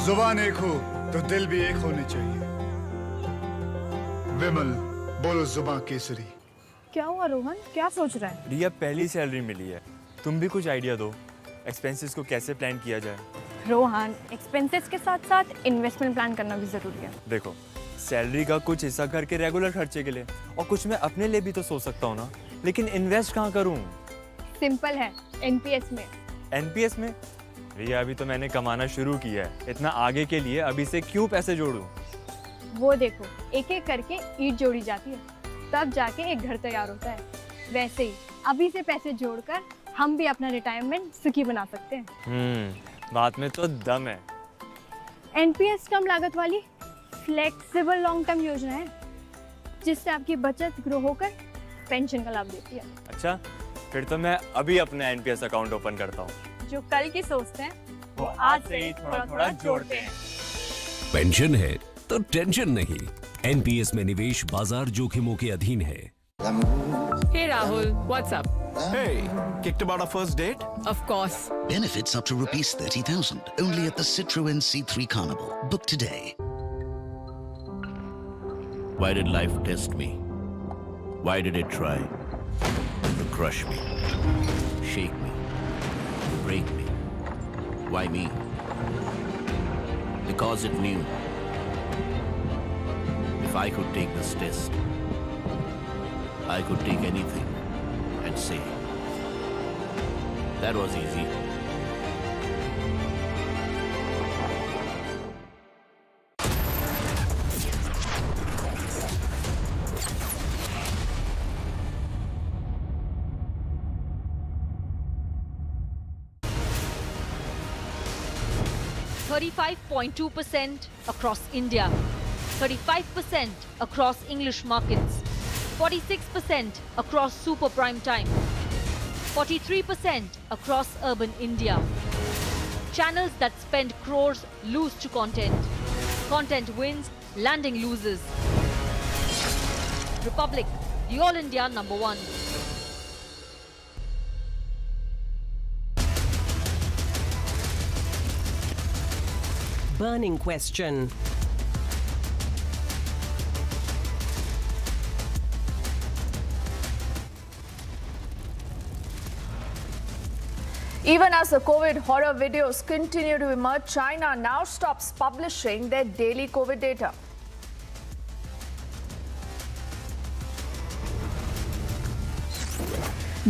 जुबान एक हो तो दिल भी एक होने चाहिए। विमल, बोलो जुबान केसरी। क्या हुआ रोहन, क्या सोच रहा है? रिया, पहली सैलरी मिली है, तुम भी कुछ आइडिया दो, एक्सपेंसेस को कैसे प्लान किया जाए। रोहन, एक्सपेंसेस के साथ साथ इन्वेस्टमेंट प्लान करना भी जरूरी है। देखो, सैलरी का कुछ हिस्सा घर के रेगुलर खर्चे के लिए और कुछ मैं अपने लिए भी तो सोच सकता हूँ ना, लेकिन इन्वेस्ट कहाँ करूँ? सिंपल है, एनपीएस में। एनपीएस में? रिया, अभी तो मैंने कमाना शुरू किया है, इतना आगे के लिए अभी से क्यों पैसे जोड़ूं? वो देखो, एक एक करके ईंट जोड़ी जाती है, तब जाके एक घर तैयार होता है। वैसे ही अभी से पैसे जोड़कर हम भी अपना रिटायरमेंट सुखी बना सकते हैं। बात में तो दम है। एनपीएस कम लागत वाली फ्लेक्सिबल लॉन्ग टर्म योजना है, जिससे आपकी बचत ग्रो होकर पेंशन का लाभ देती है। अच्छा, फिर तो मैं अभी अपना एनपीएस अकाउंट ओपन करता हूँ। जो कल की सोचते हैं वो आज से ही थोड़ा थोड़ा जोड़ते हैं। पेंशन है तो टेंशन नहीं। एनपीएस में निवेश बाजार जोखिमों के अधीन है। Hey Rahul, what's up? Hey, kicked about our first date? Of course. Benefits up to rupees 30,000 only at the Citroën C3 Carnival. Book today. Why did life test me? Why did it try to crush me, shake me, break me? Why me? Because it knew if I could take this test, I could take anything and say, that was easy. .2% across India, 35% across English markets, 46% across super prime time, 43% across urban India. Channels that spend crores lose to content. Content wins, landing loses. Republic, the All India #1. Burning question. Even as the COVID horror videos continue to emerge, China now stops publishing their daily COVID data.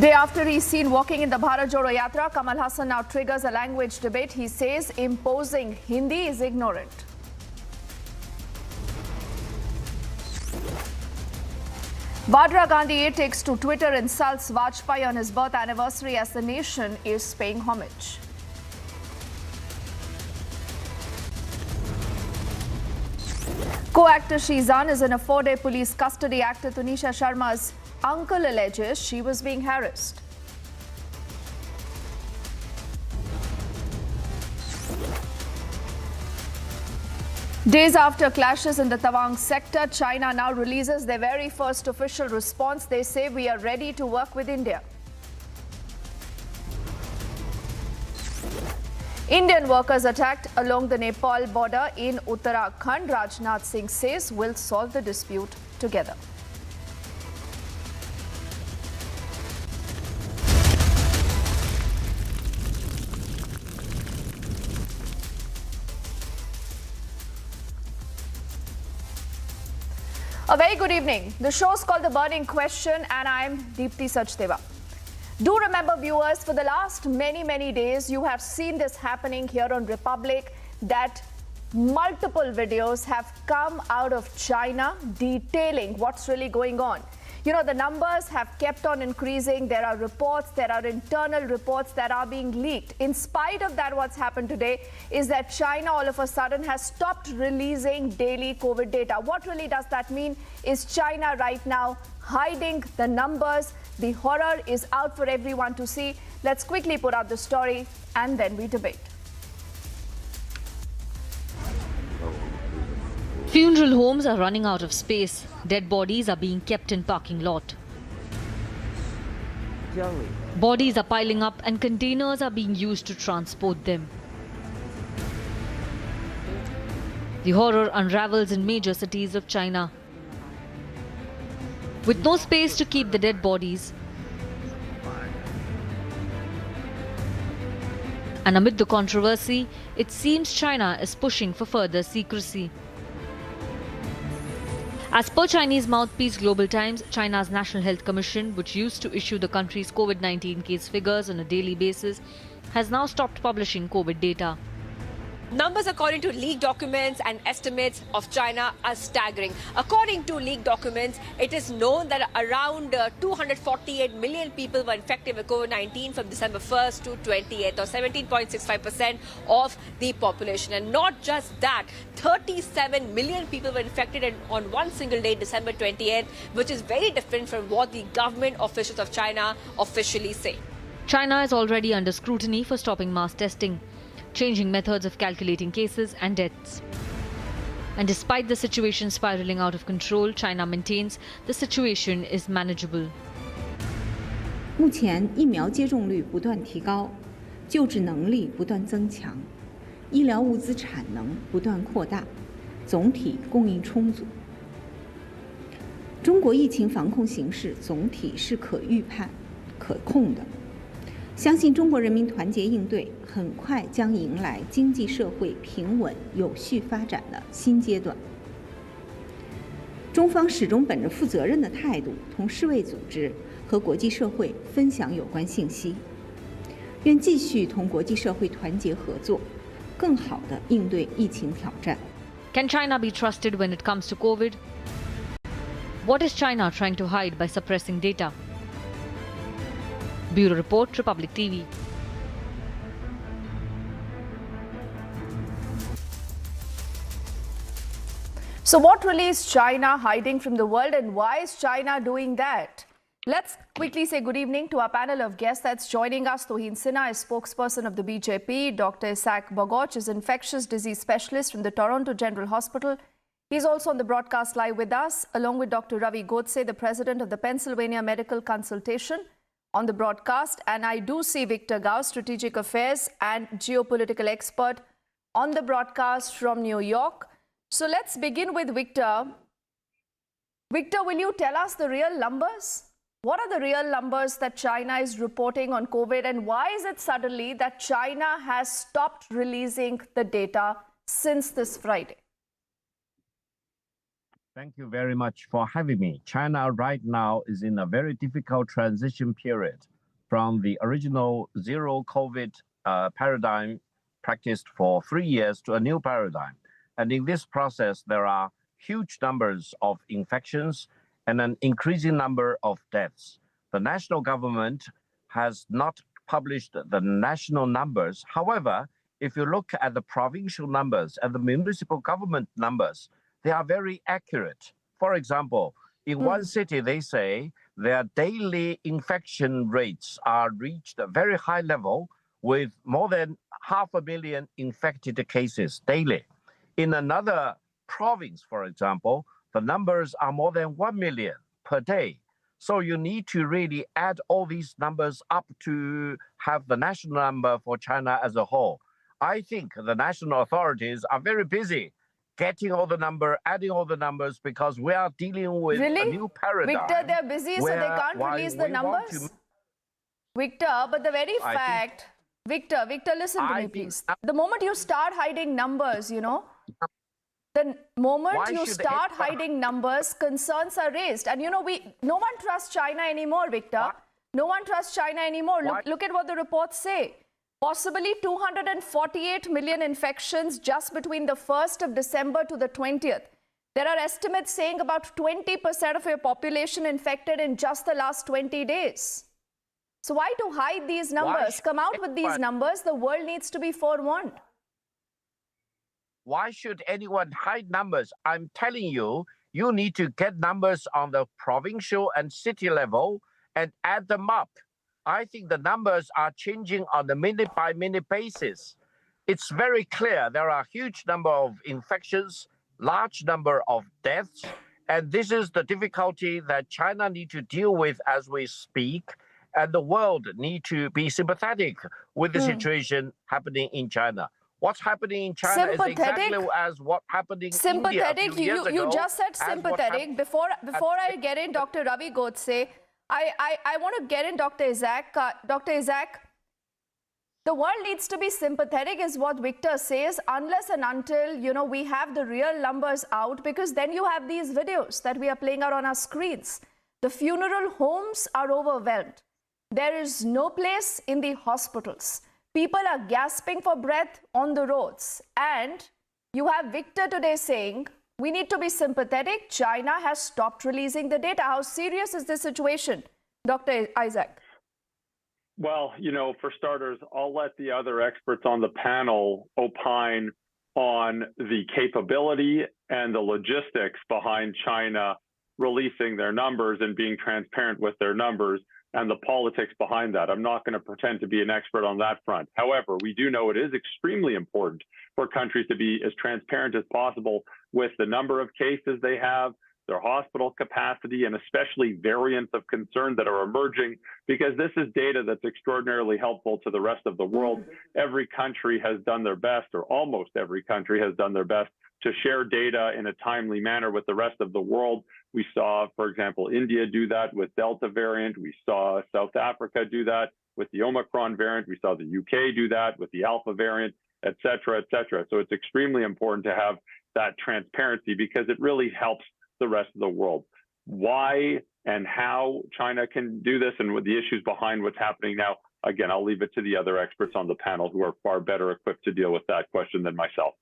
Day after he's seen walking in the Bharat Jodo Yatra, Kamal Haasan now triggers a language debate. He says imposing Hindi is ignorant. Vadra Gandhi takes to Twitter, insults Vajpayee on his birth anniversary as the nation is paying homage. Co-actor Shizan is in a 4-day police custody. Actor Tunisha Sharma's uncle alleges she was being harassed. Days after clashes in the Tawang sector, China now releases their very first official response. They say we are ready to work with India. Indian workers attacked along the Nepal border in Uttarakhand. Rajnath Singh says we'll solve the dispute together. A very good evening. The show's called The Burning Question and I'm Deepti Sachdeva. Do remember, viewers, for the last many days, you have seen this happening here on Republic, that multiple videos have come out of China detailing what's really going on. You know, the numbers have kept on increasing. There are reports, there are internal reports that are being leaked. In spite of that, what's happened today is that China all of a sudden has stopped releasing daily COVID data. What really does that mean? Is China right now hiding the numbers? The horror is out for everyone to see. Let's quickly put out the story and then we debate. Funeral homes are running out of space. Dead bodies are being kept in parking lot. Bodies are piling up and containers are being used to transport them. The horror unravels in major cities of China. With no space to keep the dead bodies, and amid the controversy, it seems China is pushing for further secrecy. As per Chinese mouthpiece Global Times, China's National Health Commission, which used to issue the country's COVID-19 case figures on a daily basis, has now stopped publishing COVID data. Numbers according to leaked documents and estimates of China are staggering. According to leaked documents, it is known that around 248 million people were infected with COVID-19 from December 1st to 28th, or 17.65% of the population. And not just that, 37 million people were infected on one single day, December 28th, which is very different from what the government officials of China officially say. China is already under scrutiny for stopping mass testing, changing methods of calculating cases and deaths. And despite the situation spiraling out of control, China maintains the situation is manageable. 目前疫苗接种率不断提高，救治能力不断增强，医疗物资产能不断扩大，总体供应充足。中国疫情防控形势总体是可预判、可控的。相信中国人民团结应对，很快将迎来经济社会平稳有序发展的新阶段。中方始终本着负责任的态度，同世卫组织和国际社会分享有关信息，愿继续同国际社会团结合作，更好地应对疫情挑战。Can China be trusted when it comes to COVID? What is China trying to hide by suppressing data? Bureau Report, Republic TV. So what really is China hiding from the world, and why is China doing that? Let's quickly say good evening to our panel of guests that's joining us. Tohin Sinha is spokesperson of the BJP. Dr. Isaac Bogoch is infectious disease specialist from the Toronto General Hospital. He's also on the broadcast live with us, along with Dr. Ravi Godse, the president of the Pennsylvania Medical Consultation, on the broadcast. And I do see Victor Gao, strategic affairs and geopolitical expert, on the broadcast from New York. So let's begin with Victor. Victor, will you tell us the real numbers? What are the real numbers that China is reporting on COVID, and why is it suddenly that China has stopped releasing the data since this Friday? Thank you very much for having me. China right now is in a very difficult transition period from the original zero COVID paradigm practiced for 3 years to a new paradigm. And in this process, there are huge numbers of infections and an increasing number of deaths. The national government has not published the national numbers. However, if you look at the provincial numbers and the municipal government numbers, they are very accurate. For example, in one city, they say their daily infection rates are reached a very high level with more than 500,000 infected cases daily. In another province, for example, the numbers are more than 1 million per day. So you need to really add all these numbers up to have the national number for China as a whole. I think the national authorities are very busy getting all the number, adding all the numbers, because we are dealing with a new paradigm. Victor, they're busy, so they can't release the numbers? Victor, but the very fact... Victor, listen to me, please. The moment you start hiding numbers, you know, the moment you start hiding numbers, concerns are raised. And, you know, no one trusts China anymore, Victor. No one trusts China anymore. Look at what the reports say. Possibly 248 million infections just between the 1st of December to the 20th. There are estimates saying about 20% of your population infected in just the last 20 days. So why to hide these numbers? Come out with these numbers. The world needs to be forewarned. Why should anyone hide numbers? I'm telling you, you need to get numbers on the provincial and city level and add them up. I think the numbers are changing on a minute-by-minute basis. It's very clear there are a huge number of infections, large number of deaths, and this is the difficulty that China needs to deal with as we speak, and the world need to be sympathetic with the situation happening in China. What's happening in China is exactly as what happened in India a Sympathetic, few years ago. you just said sympathetic. Before I get in, Dr. Ravi Godse, I want to get in Dr. Isaac. Dr. Isaac, the world needs to be sympathetic is what Victor says, unless and until, we have the real numbers out, because then you have these videos that we are playing out on our screens. The funeral homes are overwhelmed. There is no place in the hospitals. People are gasping for breath on the roads. And you have Victor today saying, we need to be sympathetic. China has stopped releasing the data. How serious is this situation, Dr. Isaac? Well, for starters, I'll let the other experts on the panel opine on the capability and the logistics behind China releasing their numbers and being transparent with their numbers and the politics behind that. I'm not going to pretend to be an expert on that front. However, we do know it is extremely important for countries to be as transparent as possible with the number of cases they have, their hospital capacity, and especially variants of concern that are emerging, because this is data that's extraordinarily helpful to the rest of the world. Every country has done their best, or almost every country has done their best, to share data in a timely manner with the rest of the world. We saw, for example, India do that with Delta variant. We saw South Africa do that with the Omicron variant. We saw the UK do that with the Alpha variant, et cetera, et cetera. So it's extremely important to have that transparency because it really helps the rest of the world. Why and how China can do this and what the issues behind what's happening now, again, I'll leave it to the other experts on the panel who are far better equipped to deal with that question than myself.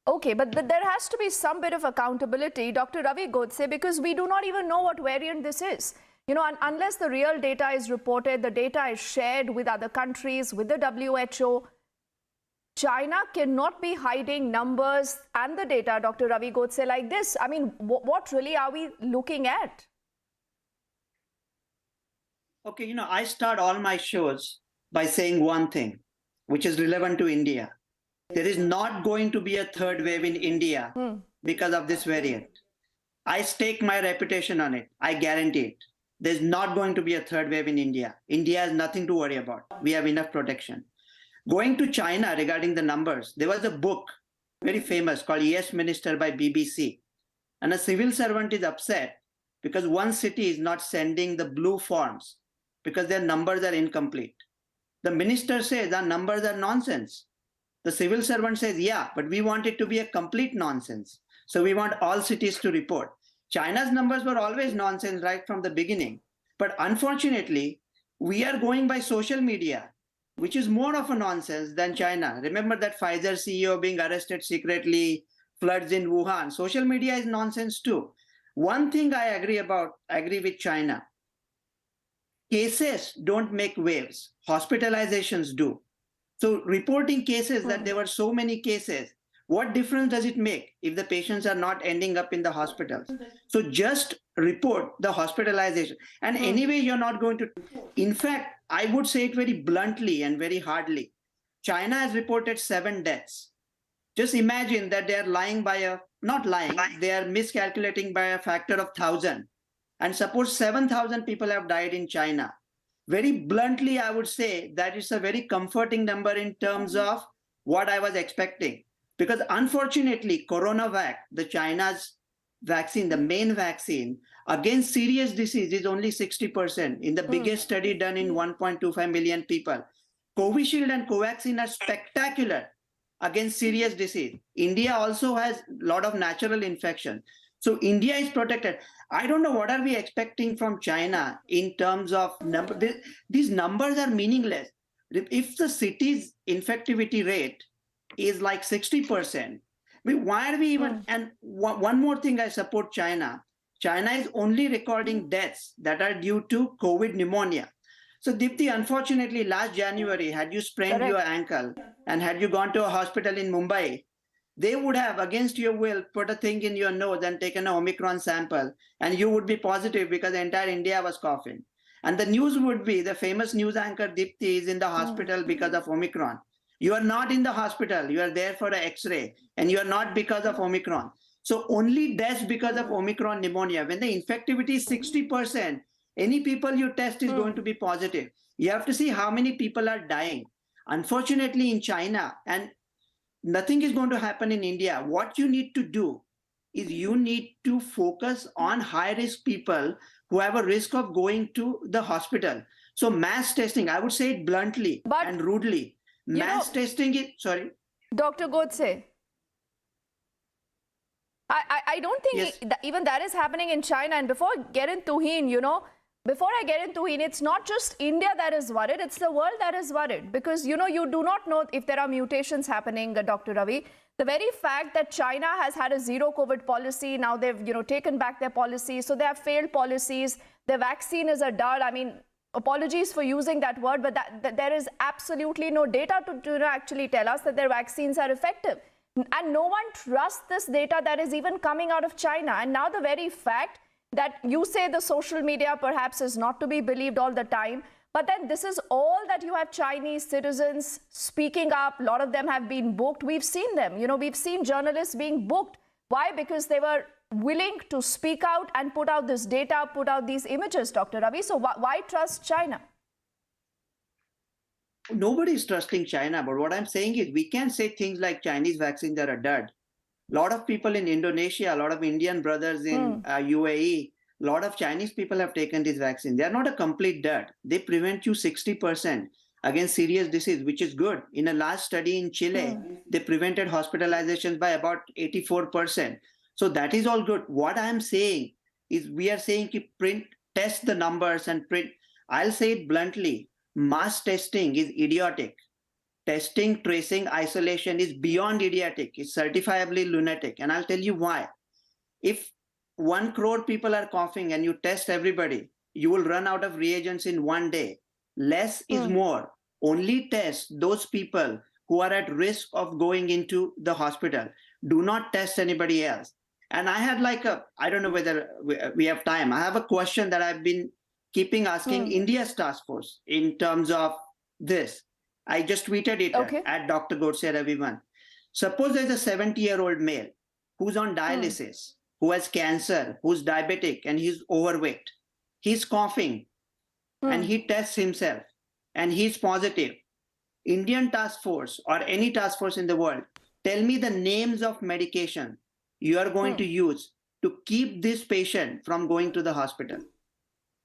Okay, but there has to be some bit of accountability, Dr. Ravi Godse, because we do not even know what variant this is. Unless the real data is reported, the data is shared with other countries, with the WHO, China cannot be hiding numbers and the data, Dr. Ravi Godse, like this. I mean, what really are we looking at? Okay, I start all my shows by saying one thing, which is relevant to India. There is not going to be a third wave in India because of this variant. I stake my reputation on it. I guarantee it. There's not going to be a third wave in India. India has nothing to worry about. We have enough protection. Going to China regarding the numbers, there was a book, very famous, called Yes Minister by BBC. And a civil servant is upset because one city is not sending the blue forms because their numbers are incomplete. The minister says our numbers are nonsense. The civil servant says, yeah, but we want it to be a complete nonsense. So we want all cities to report. China's numbers were always nonsense right from the beginning. But unfortunately, we are going by social media, which is more of a nonsense than China. Remember that Pfizer CEO being arrested secretly, floods in Wuhan. Social media is nonsense too. One thing I agree with China. Cases don't make waves. Hospitalizations do. So reporting cases that there were so many cases, what difference does it make if the patients are not ending up in the hospitals? So just report the hospitalization. And anyway, you're not going to. In fact, I would say it very bluntly and very hardly. China has reported 7 deaths. Just imagine that they are they are miscalculating by a factor of 1,000. And suppose 7,000 people have died in China. Very bluntly, I would say that it's a very comforting number in terms of what I was expecting. Because unfortunately, CoronaVac, the China's vaccine, the main vaccine against serious disease is only 60% in the biggest study done in 1.25 million people. Covishield and Covaxin are spectacular against serious disease. India also has a lot of natural infection. So India is protected. I don't know what are we expecting from China in terms of number. These numbers are meaningless. If the city's infectivity rate is like 60%, why are we even? And one more thing, I support China. China is only recording deaths that are due to COVID pneumonia. So Dipti, unfortunately, last January, had you sprained your ankle and had you gone to a hospital in Mumbai, they would have, against your will, put a thing in your nose and taken an Omicron sample, and you would be positive because the entire India was coughing. And the news would be, the famous news anchor Dipti is in the hospital because of Omicron. You are not in the hospital. You are there for an X-ray, and you are not because of Omicron. So only deaths because of Omicron pneumonia. When the infectivity is 60%, any people you test is going to be positive. You have to see how many people are dying. Unfortunately, in China, and nothing is going to happen in India, what you need to do is you need to focus on high-risk people who have a risk of going to the hospital. So mass testing, I would say it bluntly and rudely. Mass testing is, sorry. Dr. Godse, I don't think even that is happening in China. And before I get into Tuhin, it's not just India that is worried, it's the world that is worried. Because, you do not know if there are mutations happening, Dr. Ravi. The very fact that China has had a zero COVID policy, now they've, taken back their policy. So they have failed policies. The vaccine is a dud. I mean, apologies for using that word, but there is absolutely no data to actually tell us that their vaccines are effective. And no one trusts this data that is even coming out of China. And now the very fact that you say the social media perhaps is not to be believed all the time, but then this is all that you have Chinese citizens speaking up. A lot of them have been booked. We've seen them. We've seen journalists being booked. Why? Because they were willing to speak out and put out this data, put out these images, Dr. Ravi. So why trust China? Nobody is trusting China. But what I'm saying is we can't say things like Chinese vaccines are a dud. A lot of people in Indonesia, a lot of Indian brothers in UAE, a lot of Chinese people have taken this vaccine. They are not a complete dud. They prevent you 60% against serious disease, which is good. In a last study in Chile, they prevented hospitalizations by about 84%. So that is all good. What I'm saying is we are saying test the numbers and print. I'll say it bluntly. Mass testing is idiotic. Testing, tracing, isolation is beyond idiotic. It's certifiably lunatic. And I'll tell you why. If 1 crore people are coughing and you test everybody, you will run out of reagents in one day. Less is more. Only test those people who are at risk of going into the hospital. Do not test anybody else. And I had I don't know whether we have time. I have a question that I've been keeping asking India's task force in terms of this. I just tweeted it at Dr. Godse everyone. Suppose there's a 70-year-old male who's on dialysis, who has cancer, who's diabetic, and he's overweight. He's coughing, and he tests himself, and he's positive. Indian task force or any task force in the world, tell me the names of medication you are going to use to keep this patient from going to the hospital.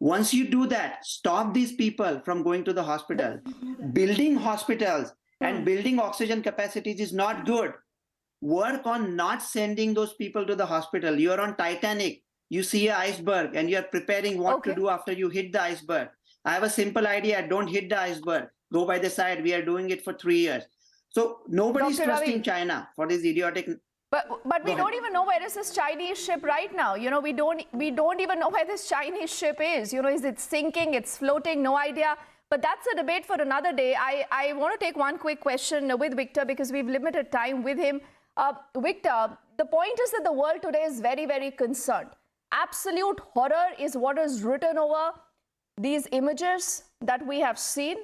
Once you do that, stop these people from going to the hospital. Building hospitals and building oxygen capacities is not good. Work on not sending those people to the hospital. You're on Titanic. You see an iceberg and you're preparing what to do after you hit the iceberg. I have a simple idea. Don't hit the iceberg. Go by the side. We are doing it for 3 years. So nobody's trusting China for this idiotic... But we don't even know where is this Chinese ship right now. We don't even know where this Chinese ship is. Is it sinking? It's floating? No idea. But that's a debate for another day. I want to take one quick question with Victor because we've limited time with him. Victor, the point is that the world today is very, very concerned. Absolute horror is what is written over these images that we have seen,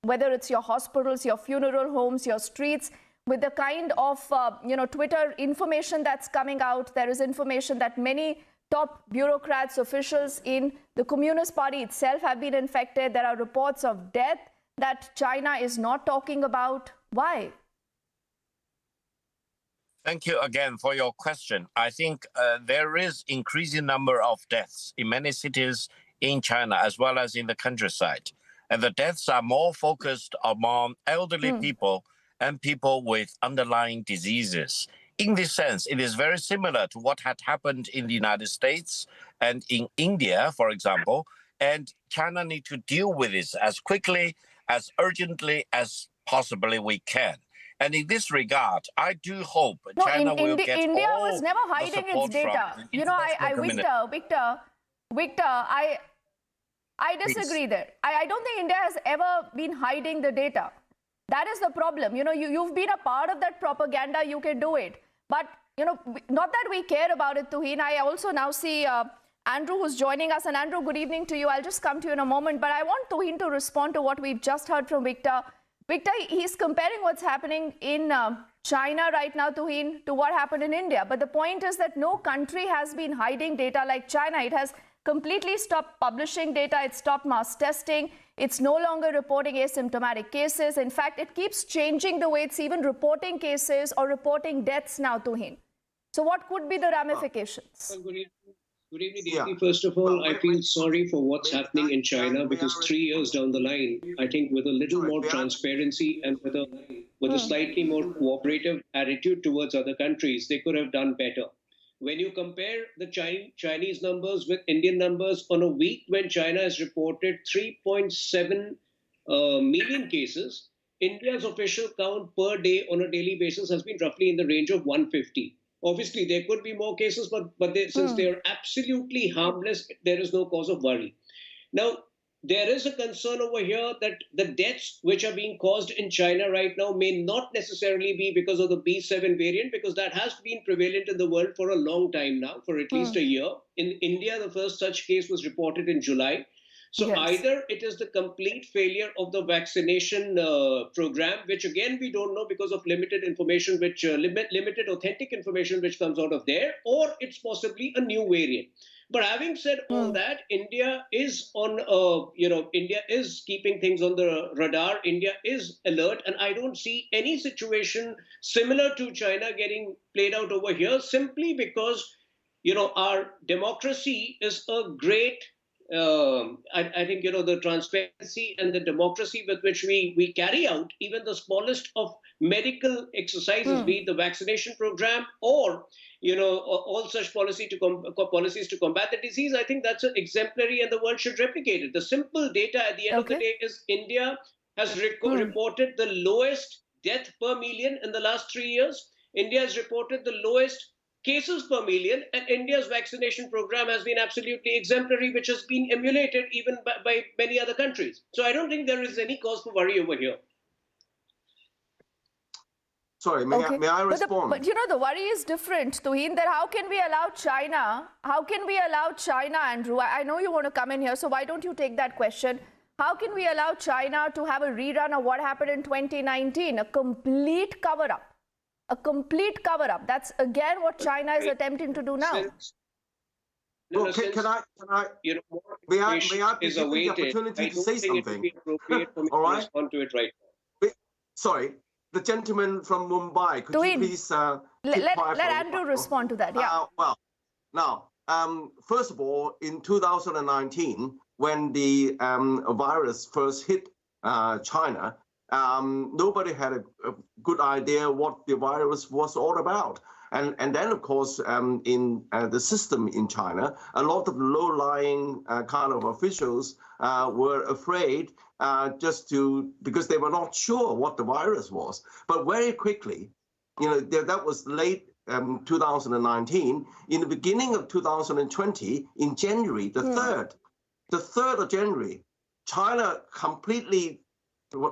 whether it's your hospitals, your funeral homes, your streets, with the kind of, Twitter information that's coming out. There is information that many top bureaucrats, officials in the Communist Party itself have been infected. There are reports of death that China is not talking about. Why? Thank you again for your question. I think there is increasing number of deaths in many cities in China as well as in the countryside. And the deaths are more focused among elderly people and people with underlying diseases. In this sense, it is very similar to what had happened in the United States and in India, for example. And China need to deal with this as quickly, as urgently as possibly we can. And in this regard, I do hope China will get India all was never hiding its data. Victor, I disagree there. I don't think India has ever been hiding the data. That is the problem. You've been a part of that propaganda. You can do it. But, not that we care about it, Tuhin. I also now see Andrew who's joining us. And Andrew, good evening to you. I'll just come to you in a moment. But I want Tuhin to respond to what we've just heard from Victor. Victor, he's comparing what's happening in China right now, Tuhin, to what happened in India. But the point is that no country has been hiding data like China. It has completely stopped publishing data. It stopped mass testing. It's no longer reporting asymptomatic cases. In fact, it keeps changing the way it's even reporting cases or reporting deaths now, Tuhin. So what could be the ramifications? Good evening, Deepthi. First of all, I feel sorry for what's happening in China because 3 years down the line, I think with a little more transparency and with a slightly more cooperative attitude towards other countries, they could have done better. When you compare the Chinese numbers with Indian numbers on a week when China has reported 3.7 million cases, India's official count per day on a daily basis has been roughly in the range of 150. Obviously, there could be more cases, but since they are absolutely harmless, there is no cause of worry. Now, there is a concern over here that the deaths which are being caused in China right now may not necessarily be because of the B7 variant, because that has been prevalent in the world for a long time now, for at least a year. In India, the first such case was reported in July. So either it is the complete failure of the vaccination program, which again we don't know because of limited information, which limited authentic information which comes out of there, or it's possibly a new variant. But having said all that, India is on, India is keeping things on the radar. India is alert, and I don't see any situation similar to China getting played out over here simply because, our democracy is a great. I think, the transparency and the democracy with which we carry out even the smallest of medical exercises, be it the vaccination program or, all such policies to combat the disease, I think that's an exemplary and the world should replicate it. The simple data at the end of the day is India has reported the lowest death per million in the last 3 years. India has reported the lowest cases per million, and India's vaccination program has been absolutely exemplary, which has been emulated even by many other countries. So I don't think there is any cause for worry over here. Sorry, may I respond? But the worry is different, Tuhin, that how can we allow China, Andrew, I know you want to come in here, so why don't you take that question? How can we allow China to have a rerun of what happened in 2019, a complete cover-up? A complete cover-up. That's again what China is attempting to do now. Well, can I may I take the opportunity to say something? All right. Respond to it right now. Sorry, the gentleman from Mumbai. Could you please let Andrew respond to that? Yeah. Well, now, first of all, in 2019, when the virus first hit China. Nobody had a good idea what the virus was all about. And then, of course, in the system in China, a lot of low-lying kind of officials were afraid because they were not sure what the virus was. But very quickly, that was late 2019. In the beginning of 2020, in January, the 3rd of January, China completely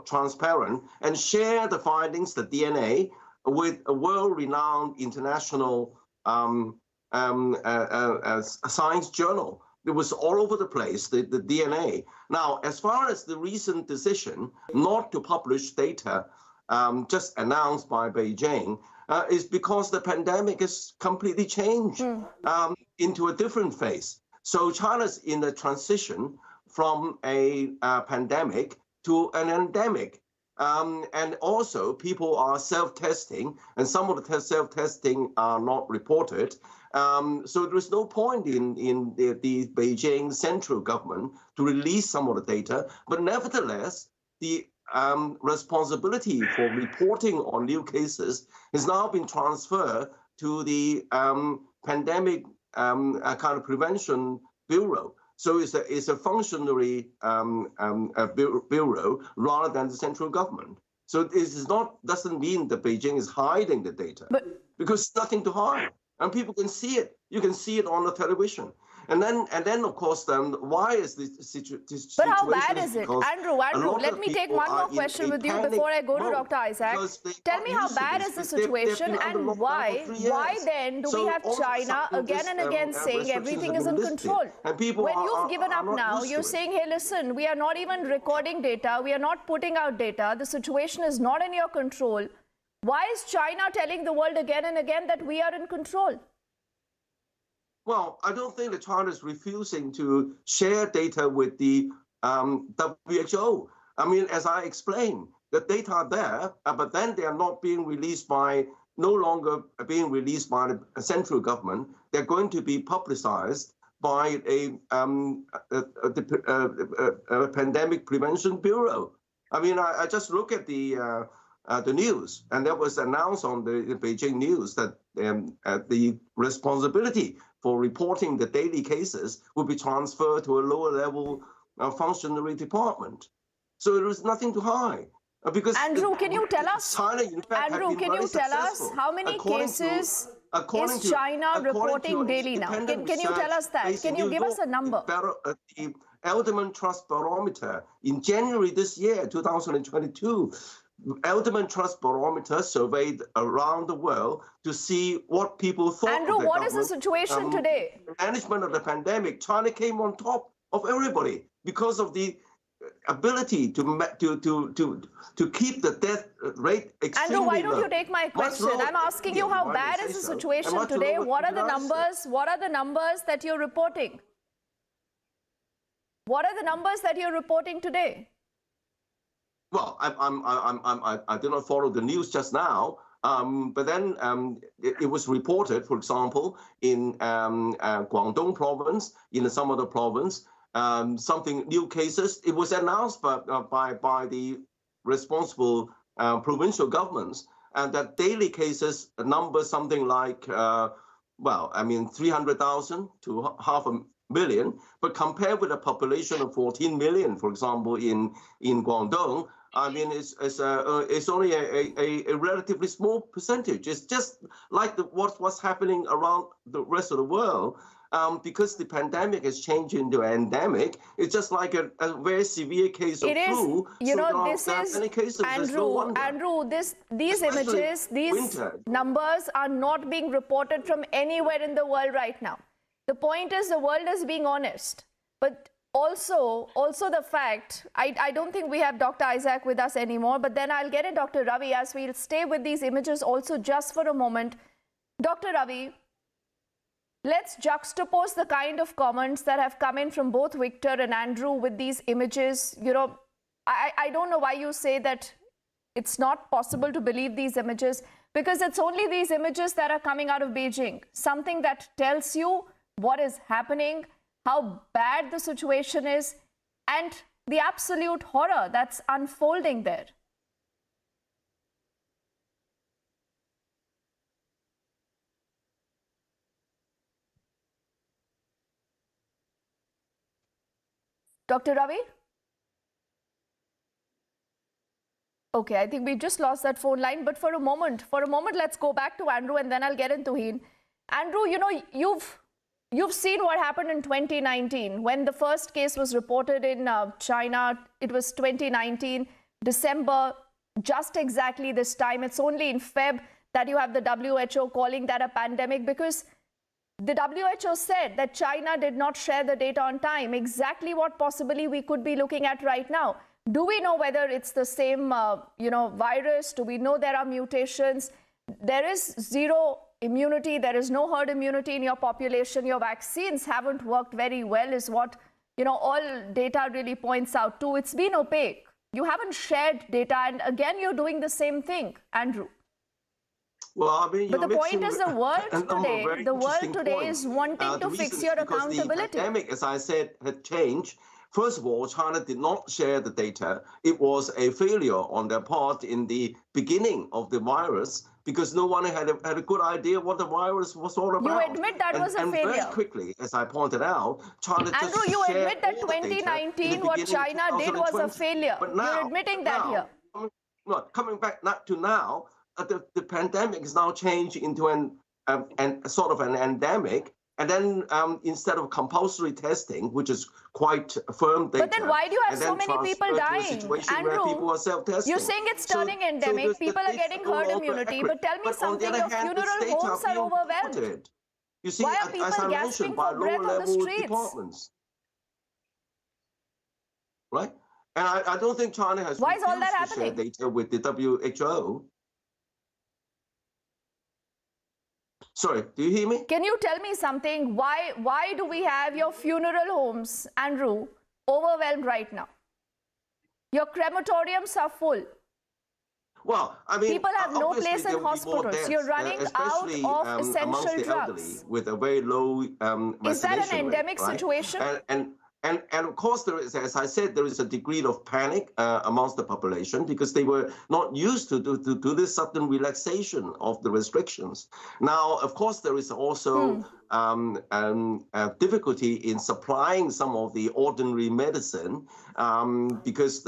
transparent and share the findings, the DNA, with a world-renowned international science journal. It was all over the place, the DNA. Now, as far as the recent decision not to publish data just announced by Beijing, is because the pandemic has completely changed into a different phase. So China's in a transition from a pandemic to an endemic. And also people are self-testing, and some of the self-testing are not reported. So there is no point in the Beijing central government to release some of the data. But nevertheless, the responsibility for reporting on new cases has now been transferred to the Pandemic kind of Prevention Bureau. So it's a functionary bureau rather than the central government. So doesn't mean that Beijing is hiding the data, because there's nothing to hide, and people can see it. You can see it on the television. And then of course, why is this situation? But how bad is it? Andrew, let me take one more question with you before I go to Dr. Isaac. Tell me how bad is the situation, and why then do we have China again and again saying everything is in control? When you've given up now, you're saying, hey, listen, we are not even recording data, we are not putting out data, the situation is not in your control. Why is China telling the world again and again that we are in control? Well, I don't think that China is refusing to share data with the WHO. I mean, as I explained, the data are there, but then they are not being released no longer being released by the central government. They're going to be publicized by the Pandemic Prevention Bureau. I mean, I just look at the news, and that was announced on the Beijing news that the responsibility for reporting the daily cases will be transferred to a lower level functionary department. So there is nothing to hide. Because Andrew, can you tell us? China, in fact, Andrew, can you tell us how many cases is China reporting daily now? Can you tell us that? Can you give us a number? The Elderman Trust Barometer in January this year, 2022, Elderman Trust Barometer surveyed around the world to see what people thought. Andrew, what is the situation today? Management of the pandemic. China came on top of everybody because of the ability to keep the death rate extremely Andrew, why don't low. you take my question? I'm asking you how bad is the situation today? What are the numbers? What are the numbers that you're reporting? What are the numbers that you're reporting today? Well, I did not follow the news just now, but then it was reported, for example, in Guangdong province, in some other province, something new cases. It was announced by the responsible provincial governments, and that daily cases number something like, 300,000 to 500,000. But compared with a population of 14 million, for example, in Guangdong, I mean, it's only a relatively small percentage. It's just like what's happening around the rest of the world. Because the pandemic has changed into an endemic, it's just like a very severe case of flu. You know, this is, Andrew, these images, these numbers are not being reported from anywhere in the world right now. The point is the world is being honest. But also the fact, I don't think we have Dr. Isaac with us anymore, but then I'll get in Dr. Ravi as we'll stay with these images also just for a moment. Dr. Ravi, let's juxtapose the kind of comments that have come in from both Victor and Andrew with these images. You know, I don't know why you say that it's not possible to believe these images, because it's only these images that are coming out of Beijing. Something that tells you what is happening, how bad the situation is, and the absolute horror that's unfolding there. Dr. Ravi? Okay, I think we just lost that phone line, but for a moment, let's go back to Andrew and then I'll get into Heen. Andrew, you know, you've seen what happened in 2019 when the first case was reported in China. It was 2019, December, just exactly this time. It's only in Feb that you have the WHO calling that a pandemic, because the WHO said that China did not share the data on time, exactly what possibly we could be looking at right now. Do we know whether it's the same, virus? Do we know there are mutations? There is zero immunity. There is no herd immunity in your population. Your vaccines haven't worked very well is what, all data really points out to. It's been opaque. You haven't shared data. And again, you're doing the same thing, Andrew. Well, I mean, but the point is the world today is wanting to fix your accountability. The pandemic, as I said, had changed. First of all, China did not share the data. It was a failure on their part in the beginning of the virus, because no one had a good idea what the virus was all about. You admit that was a failure. And very quickly, as I pointed out, China just Andrew, you admit that 2019, what China did was a failure. But now, you're admitting that here. Coming back to now, the pandemic is now changed into an sort of an endemic. And then instead of compulsory testing, which is quite firm data. But then why do you have so many people dying? Andrew, people are self-testing. You're saying it's turning endemic. People are getting herd immunity. But tell me something, your funeral homes are overwhelmed. You see, why are people gasping for breath on the streets? Departments. Right? And I don't think China has why is all that happening? Share data with the WHO. Sorry, do you hear me? Can you tell me something? Why do we have your funeral homes, Andrew, overwhelmed right now. Your crematoriums are full. Well, I mean, people have no obviously place there in will be more hospitals. deaths, You're running out especially of amongst essential the drugs. elderly with a very low Is that an vaccination rate, endemic right? situation? And of course, there is, as I said, there is a degree of panic amongst the population because they were not used to this sudden relaxation of the restrictions. Now, of course, there is also difficulty in supplying some of the ordinary medicine because,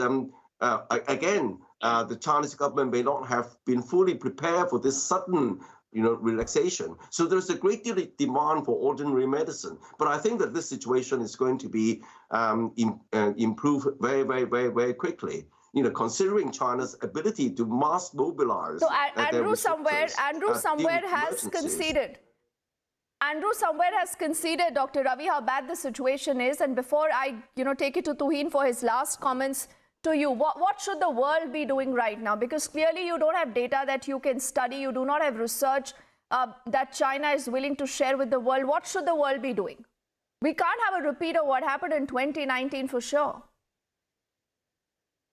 again, the Chinese government may not have been fully prepared for this sudden relaxation. So there's a great deal of demand for ordinary medicine. But I think that this situation is going to be improved very, very, very, very quickly. Considering China's ability to mass mobilize. So Andrew somewhere has conceded. Andrew somewhere has conceded, Dr. Ravi, how bad the situation is. And before I, take it to Tuhin for his last comments to you, what should the world be doing right now? Because clearly you don't have data that you can study. You do not have research that China is willing to share with the world. What should the world be doing? We can't have a repeat of what happened in 2019 for sure.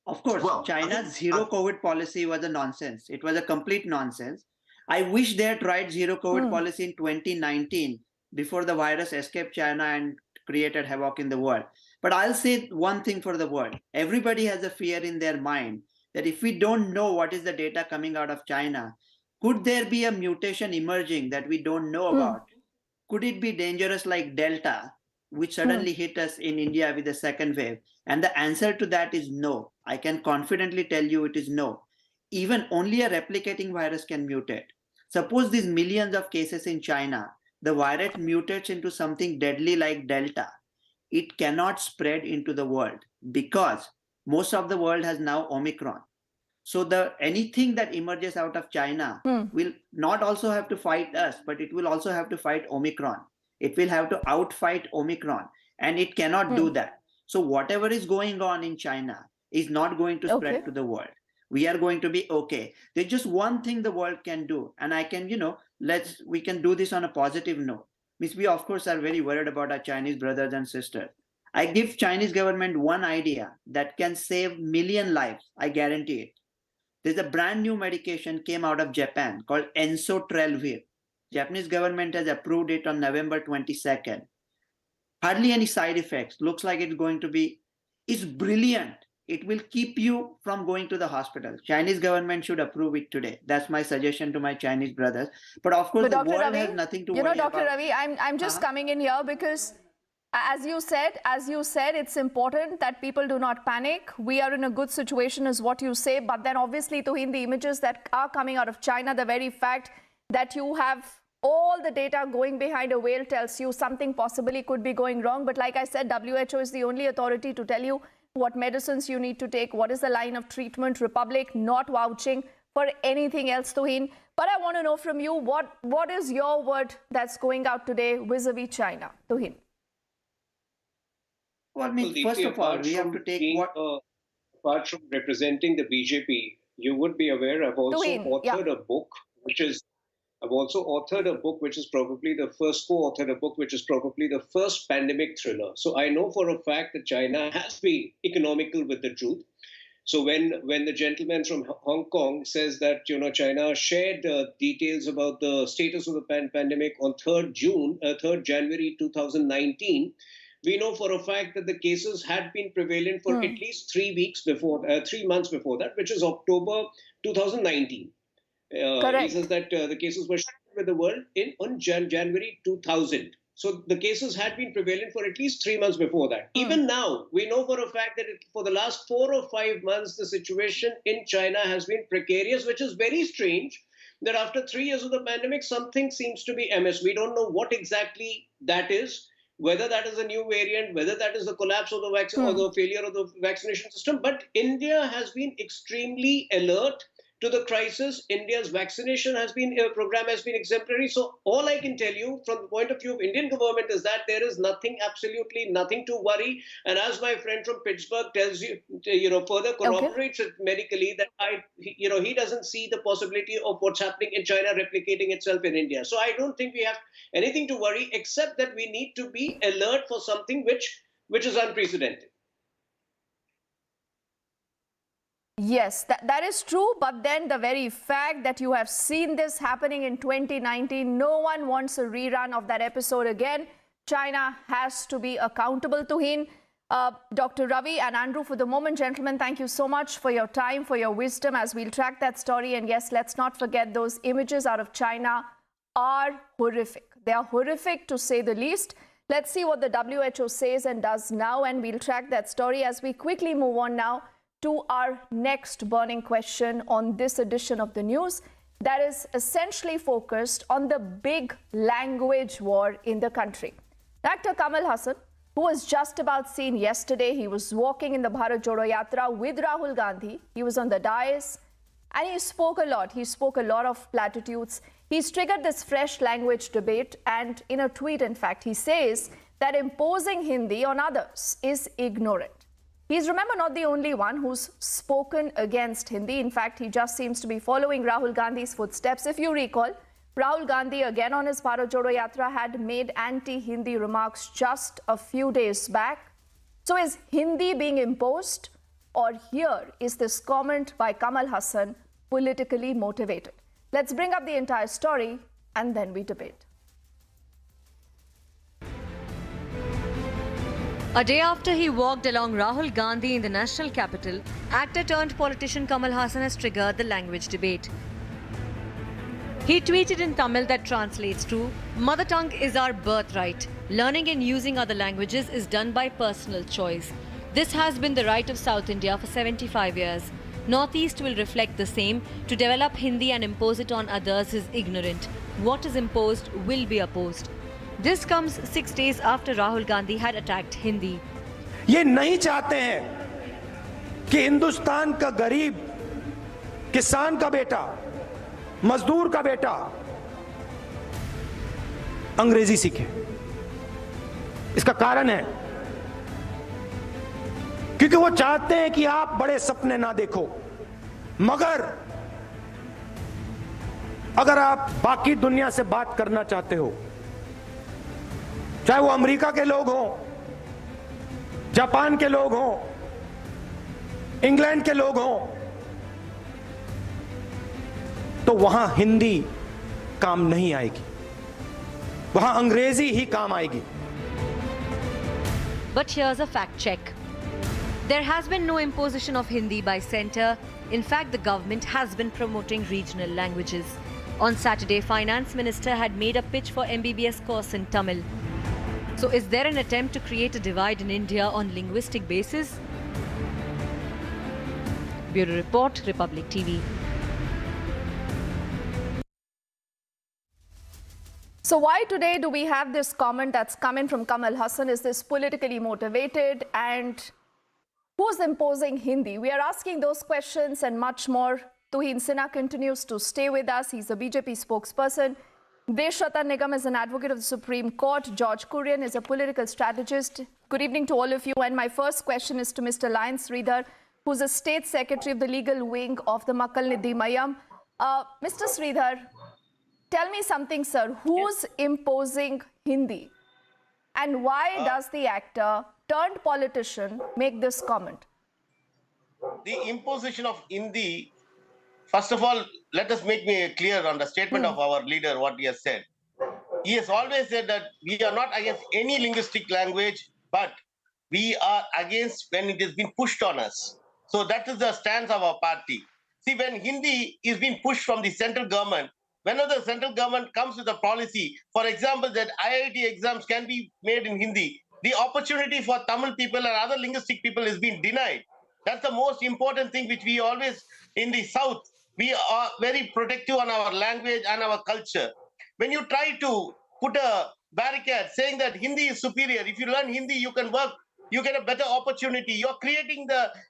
Of course, China's zero COVID policy was a nonsense. It was a complete nonsense. I wish they had tried zero COVID policy in 2019 before the virus escaped China and created havoc in the world. But I'll say one thing for the world. Everybody has a fear in their mind that if we don't know what is the data coming out of China, could there be a mutation emerging that we don't know about? Could it be dangerous like Delta, which suddenly hit us in India with the second wave? And the answer to that is no. I can confidently tell you it is no. Even only a replicating virus can mutate. Suppose these millions of cases in China, the virus mutates into something deadly like Delta. It cannot spread into the world because most of the world has now Omicron. So anything that emerges out of China will not also have to fight us, but it will also have to fight Omicron. It will have to outfight Omicron, and it cannot do that. So whatever is going on in China is not going to spread to the world. We are going to be okay. There's just one thing the world can do, and I can, we can do this on a positive note. Means we of course are very worried about our Chinese brothers and sisters. I give Chinese government one idea that can save million lives. I guarantee it. There's a brand new medication came out of Japan called ensotrelvir. Japanese government has approved it on November 22nd. Hardly any side effects. Looks like it's brilliant. It will keep you from going to the hospital. Chinese government should approve it today. That's my suggestion to my Chinese brothers. But of course, the world has nothing to worry about. Dr. Ravi, I'm just coming in here because as you said, it's important that people do not panic. We are in a good situation is what you say. But then obviously, Tuhin, the images that are coming out of China, the very fact that you have all the data going behind a veil tells you something possibly could be going wrong. But like I said, WHO is the only authority to tell you what medicines you need to take, what is the line of treatment. Republic not vouching for anything else, Tuhin. But I want to know from you, what is your word that's going out today vis-a-vis China, Tuhin? Well, first of all, we have to take apart from representing the BJP, you would be aware I've also authored a book, I've also authored a book which is probably the first co-authored a book which is probably the first pandemic thriller. So I know for a fact that China has been economical with the truth. So when the gentleman from Hong Kong says that China shared details about the status of the pandemic on 3rd January 2019, we know for a fact that the cases had been prevalent for at least 3 months before that, which is October 2019. He says that the cases were shared with the world on January 2000. So the cases had been prevalent for at least 3 months before that. Even now, we know for a fact that for the last 4 or 5 months, the situation in China has been precarious, which is very strange that after 3 years of the pandemic, something seems to be amiss. We don't know what exactly that is, whether that is a new variant, whether that is the collapse of the vaccine or the failure of the vaccination system. But India has been extremely alert to the crisis. India's vaccination program has been exemplary. So all I can tell you from the point of view of Indian government is that there is absolutely nothing to worry. And as my friend from Pittsburgh tells you, further corroborates it medically, that he doesn't see the possibility of what's happening in China replicating itself in India. So I don't think we have anything to worry, except that we need to be alert for something which is unprecedented. Yes, that is true. But then the very fact that you have seen this happening in 2019, no one wants a rerun of that episode again. China has to be accountable to him. Dr. Ravi and Andrew, for the moment, gentlemen, thank you so much for your time, for your wisdom as we'll track that story. And yes, let's not forget those images out of China are horrific. They are horrific to say the least. Let's see what the WHO says and does now, and we'll track that story as we quickly move on now to our next burning question on this edition of the news that is essentially focused on the big language war in the country. Actor Kamal Haasan, who was just about seen yesterday, he was walking in the Bharat Jodo Yatra with Rahul Gandhi. He was on the dais and he spoke a lot. He spoke a lot of platitudes. He's triggered this fresh language debate, and in a tweet, in fact, he says that imposing Hindi on others is ignorant. He's, remember, not the only one who's spoken against Hindi. In fact, he just seems to be following Rahul Gandhi's footsteps. If you recall, Rahul Gandhi, again on his Bharat Jodo Yatra, had made anti-Hindi remarks just a few days back. So is Hindi being imposed, or here is this comment by Kamal Haasan politically motivated? Let's bring up the entire story and then we debate. A day after he walked along Rahul Gandhi in the national capital, actor turned politician Kamal Haasan has triggered the language debate. He tweeted in Tamil that translates to, "Mother tongue is our birthright. Learning and using other languages is done by personal choice. This has been the right of South India for 75 years. Northeast will reflect the same. To develop Hindi and impose it on others is ignorant. What is imposed will be opposed." This comes 6 days after Rahul Gandhi had attacked Hindi. ये नहीं चाहते हैं कि हिंदुस्तान का गरीब, किसान का बेटा, मजदूर का बेटा अंग्रेजी सीखे। इसका कारण है क्योंकि वो चाहते हैं कि आप बड़े सपने ना देखो, मगर अगर आप बाकी दुनिया से बात करना चाहते हो, चाहे वो अमेरिका के लोग हों, जापान के लोग हों, इंग्लैंड के लोग हों, तो वहां हिंदी काम नहीं आएगी, वहां अंग्रेजी ही काम आएगी। But here's a fact check. There has been no imposition of Hindi by centre. In fact, the government has been promoting regional languages. On Saturday, Finance Minister had made a pitch for MBBS course in Tamil. So is there an attempt to create a divide in India on linguistic basis? Bureau Report, Republic TV. So why today do we have this comment that's coming from Kamal Haasan? Is this politically motivated, and who's imposing Hindi? We are asking those questions and much more. Tuhin Sinha continues to stay with us. He's a BJP spokesperson. Desh Ratan Nigam is an advocate of the Supreme Court. George Kurian is a political strategist. Good evening to all of you. And my first question is to Mr. Lion Sridhar, who's a state secretary of the legal wing of the Makkal Nidhi Mayam. Mr. Sridhar, tell me something, sir. Who's imposing Hindi? And why does the actor turned politician make this comment? The imposition of Hindi, first of all, let us make me clear on the statement of our leader, what he has said. He has always said that we are not against any linguistic language, but we are against when it is being pushed on us. So that is the stance of our party. See, when Hindi is being pushed from the central government, whenever the central government comes with a policy, for example, that IIT exams can be made in Hindi, the opportunity for Tamil people and other linguistic people is being denied. That's the most important thing which we always, in the South, we are very protective on our language and our culture. When you try to put a barricade saying that Hindi is superior, if you learn Hindi, you can work, you get a better opportunity. You're creating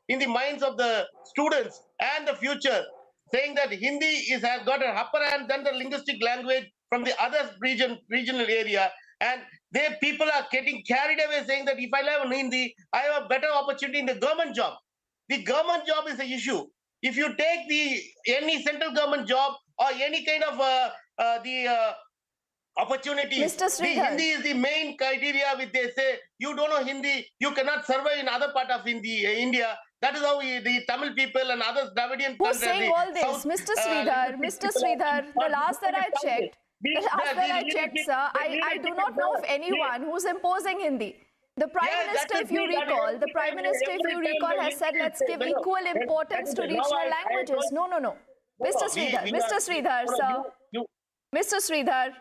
in the minds of the students and the future, saying that Hindi has got an upper hand than the linguistic language from the other regional area. And people are getting carried away saying that if I learn Hindi, I have a better opportunity in the government job. The government job is the issue. If you take any central government job or any kind of opportunities, Mr. Sridhar, Hindi is the main criteria which they say, you don't know Hindi, you cannot survive in other part of India. That is how the Tamil people and others, Dravidian Who's saying all this? South, Mr. Sridhar, the last that I checked, sir, I do not know of anyone who's imposing Hindi. The Prime Minister, if you recall, has said let's give equal importance to regional languages. No. Mr. Sridhar, sir. Mr. Sridhar,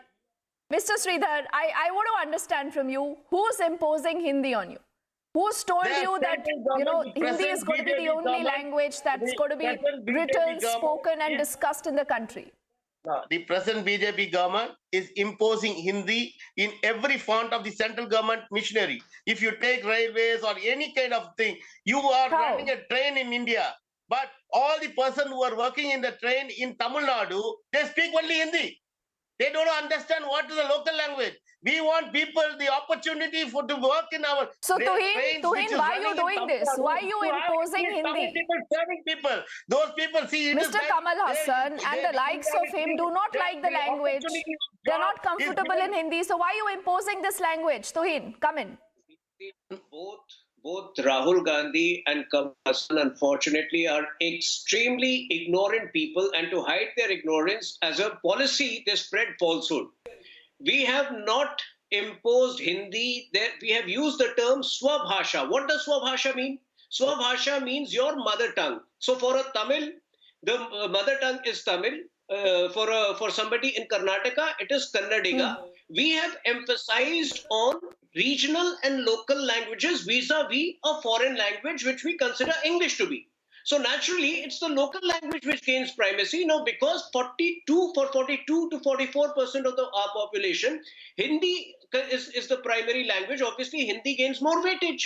I want to understand from you, who's imposing Hindi on you? Who's told you that, Hindi is going to be the only language that's going to be written, spoken and discussed in the country? The present BJP government is imposing Hindi in every font of the central government machinery. If you take railways or any kind of thing, you are running a train in India, but all the person who are working in the train in Tamil Nadu, they speak only Hindi. They don't understand what is the local language. We want people the opportunity to work in our. So Tuhin, why are you doing this? Why are you imposing Hindi? Serving people. Those people see. Mr. Kamal Haasan and the likes of him do not like the language. They're not comfortable in Hindi. So why are you imposing this language? Tuhin, come in. Both Rahul Gandhi and Kamal Haasan, unfortunately, are extremely ignorant people, and to hide their ignorance as a policy, they spread falsehood. We have not imposed Hindi. We have used the term Swabhasha. What does Swabhasha mean? Swabhasha means your mother tongue. So for a Tamil, the mother tongue is Tamil. For somebody in Karnataka, it is Kannadiga. We have emphasized on regional and local languages vis-a-vis a foreign language which we consider English to be. So naturally, it's the local language which gains primacy. Now, because 42 to 44% of our population, Hindi is the primary language. Obviously, Hindi gains more weightage.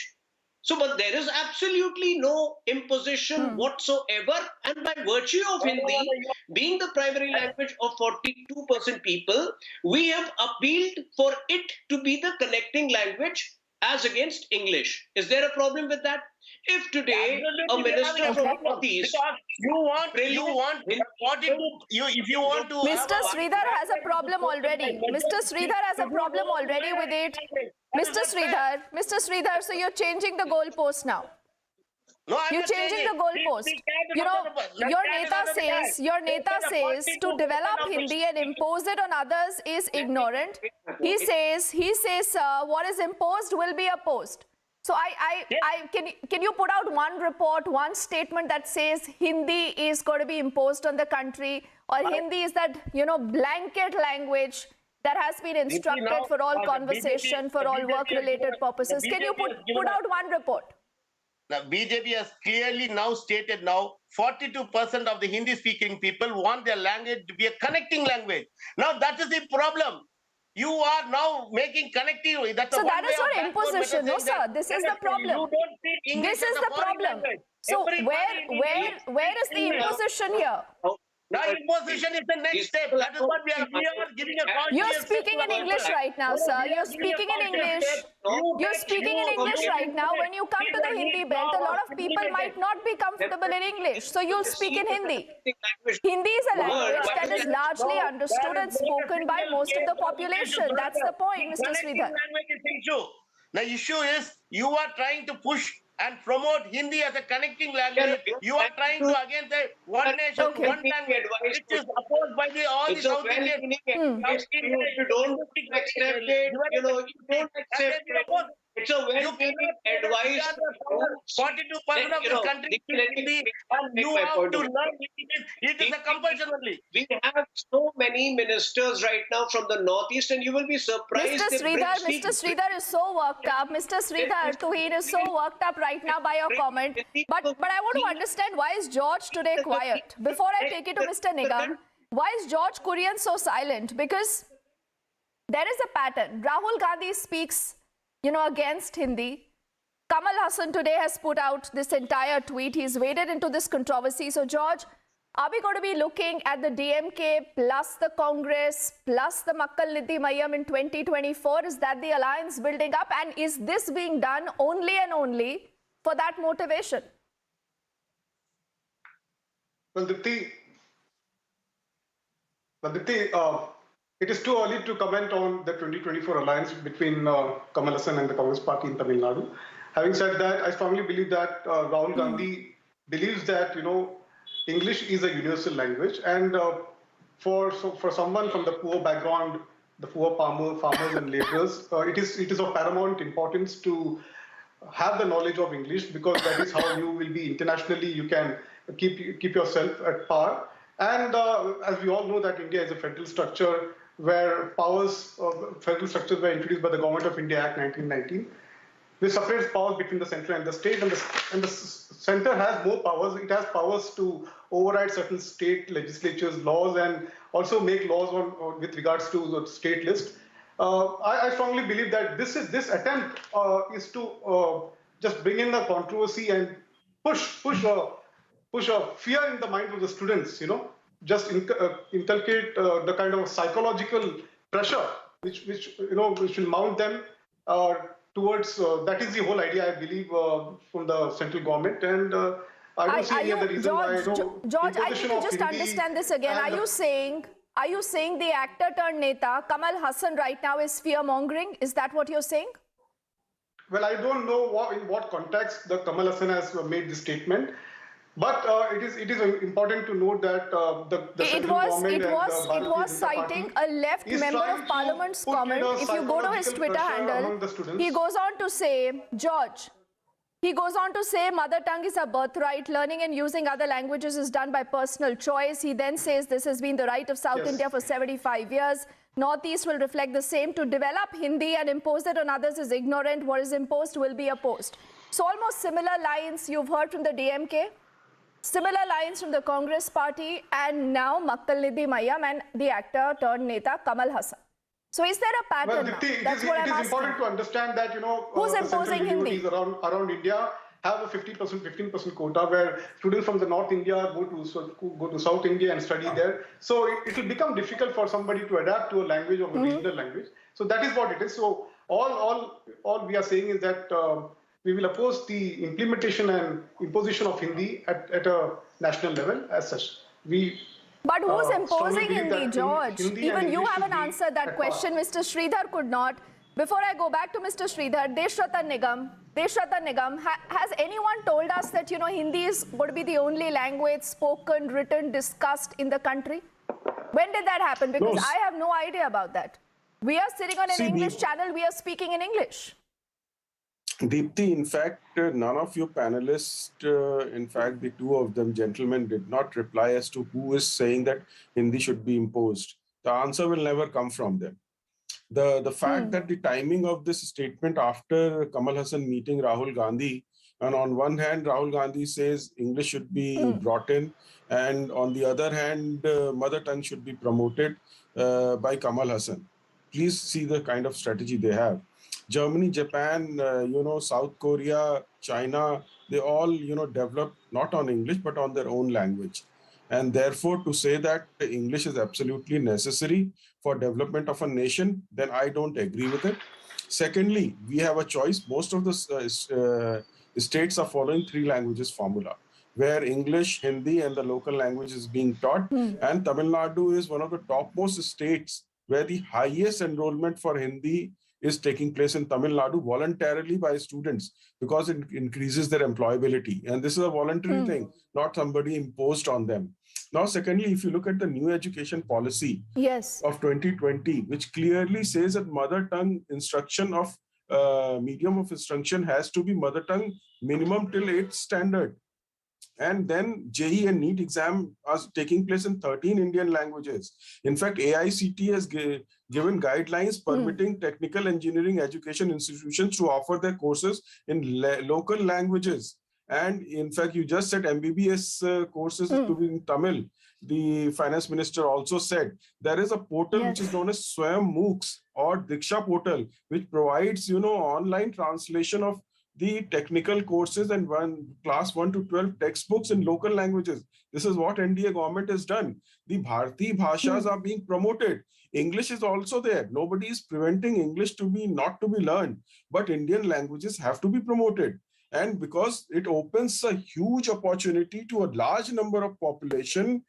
So, but there is absolutely no imposition whatsoever. And by virtue of Hindi being the primary language of 42% people, we have appealed for it to be the connecting language as against English. Is there a problem with that? If today a minister from Northeast, if you want to. Mr. Sridhar has a problem already. Mr. Sridhar has a problem already with it. Mr. Sridhar, so you're changing the goalpost now. No, you're changing the goalpost. Your neta says to develop Hindi and impose it on others is ignorant. He says, what is imposed will be opposed. So can you put out one report, one statement that says Hindi is going to be imposed on the country, or Hindi is that, blanket language that has been instructed for all conversation, for all work-related purposes? Can you put out one report? The BJP has clearly now stated 42% of the Hindi-speaking people want their language to be a connecting language. Now that is the problem. You are now making connectivity. So that is not imposition, no sir. This is the problem. This is the problem. So where is the imposition here? The imposition is the next step. That is what we are giving a call. You're speaking in English right now, sir. You're speaking in English. You're speaking in English right now. When you come to the Hindi belt, a lot of people might not be comfortable in English. So you'll speak in Hindi. Hindi is a language that is largely understood and spoken by most of the population. That's the point, Mr. Sridhar. The issue is you are trying to push and promote Hindi as a connecting language. You are trying to again say one nation, one language, which is opposed by all the South Indians. You don't accept it, you don't accept it. It's a well-meaning advice. 42% of this country is Hindi, and you have to learn Hindi. It is a compulsion only. We have so many ministers right now from the Northeast, and you will be surprised. Mr. Sridhar is so worked up. Mr. Sridhar, Tuhin is so worked up right now by your comment. But I want to understand, why is George today quiet? Before I take it to Mr. Nigam, why is George Kurian so silent? Because there is a pattern. Rahul Gandhi speaks, against Hindi. Kamal Haasan today has put out this entire tweet. He's waded into this controversy. So, George, are we going to be looking at the DMK plus the Congress plus the Makkal Nidhi Mayam in 2024? Is that the alliance building up? And is this being done only and only for that motivation? Well, Dipti, it is too early to comment on the 2024 alliance between Kamal Haasan and the Congress party in Tamil Nadu. Having said that, I strongly believe that Rahul Gandhi believes that English is a universal language, and for someone from the poor background, the poor farmers and laborers, it is of paramount importance to have the knowledge of English, because that is how you will be internationally. You can keep yourself at par. And as we all know that India is a federal structure where federal structures were introduced by the Government of India Act 1919. This separates powers between the center and the state, and the center has more powers. It has powers to override certain state legislatures' laws and also make laws with regards to the state list. I strongly believe that this attempt is to just bring in the controversy and push a fear in the minds of the students. Just inculcate the kind of psychological pressure which will mount them towards. That is the whole idea, I believe, from the central government, and I don't see any other reason George, why. George, I need to just understand this again. Are you saying the actor turned Neta, Kamal Haasan, right now is fear-mongering? Is that what you're saying? Well, I don't know in what context the Kamal Haasan has made this statement, but it is important to note that the central government it was citing a left member of parliament's comment. If you go to his Twitter handle, he goes on to say, George, he goes on to say mother tongue is a birthright. Learning and using other languages is done by personal choice. He then says this has been the right of South India for 75 years. Northeast will reflect the same. To develop Hindi and impose it on others is ignorant. What is imposed will be opposed. So almost similar lines you've heard from the DMK, similar lines from the Congress party, and now Makkal Nidhi Mayam and the actor turned Neta Kamal Haasan. So is there a pattern? Well, That's what I'm asking. It is important to understand that who's imposing Hindi around India have a 15% quota where students from the North India go to South India and study there. So it will become difficult for somebody to adapt to a language or a regional language. So that is what it is. So all we are saying is that we will oppose the implementation and imposition of Hindi at a national level as such. But who's imposing Hindi, George? Even you haven't answered that question. Mr. Sridhar could not. Before I go back to Mr. Sridhar, Deshratan Nigam, has anyone told us that Hindi is going to be the only language spoken, written, discussed in the country? When did that happen? Because I have no idea about that. We are sitting on an English channel. We are speaking in English. Deepthi, in fact, none of you panelists, in fact, the two of them, gentlemen, did not reply as to who is saying that Hindi should be imposed. The answer will never come from them. The fact that the timing of this statement after Kamal Haasan meeting Rahul Gandhi, and on one hand, Rahul Gandhi says English should be brought in, and on the other hand, mother tongue should be promoted by Kamal Haasan. Please see the kind of strategy they have. Germany, Japan, South Korea, China, they all, developed not on English, but on their own language. And therefore, to say that English is absolutely necessary for development of a nation, then I don't agree with it. Secondly, we have a choice. Most of the states are following 3 languages formula, where English, Hindi, and the local language is being taught. And Tamil Nadu is one of the topmost states where the highest enrollment for Hindi is taking place in Tamil Nadu voluntarily by students, because it increases their employability. And this is a voluntary thing, not somebody imposed on them. Now, secondly, if you look at the new education policy of 2020, which clearly says that mother tongue instruction of medium of instruction has to be mother tongue minimum till 8th standard. And then JEE and NEET exam are taking place in 13 Indian languages. In fact, AICT has given guidelines permitting technical engineering education institutions to offer their courses in local languages. And in fact, you just said MBBS courses to be in Tamil. The finance minister also said there is a portal which is known as Swayam MOOCs or Diksha portal, which provides, online translation of the technical courses and class 1 to 12 textbooks in local languages. This is what NDA government has done. The Bharati Bhashas are being promoted. English is also there. Nobody is preventing English not to be learned, but Indian languages have to be promoted. And because it opens a huge opportunity to a large number of population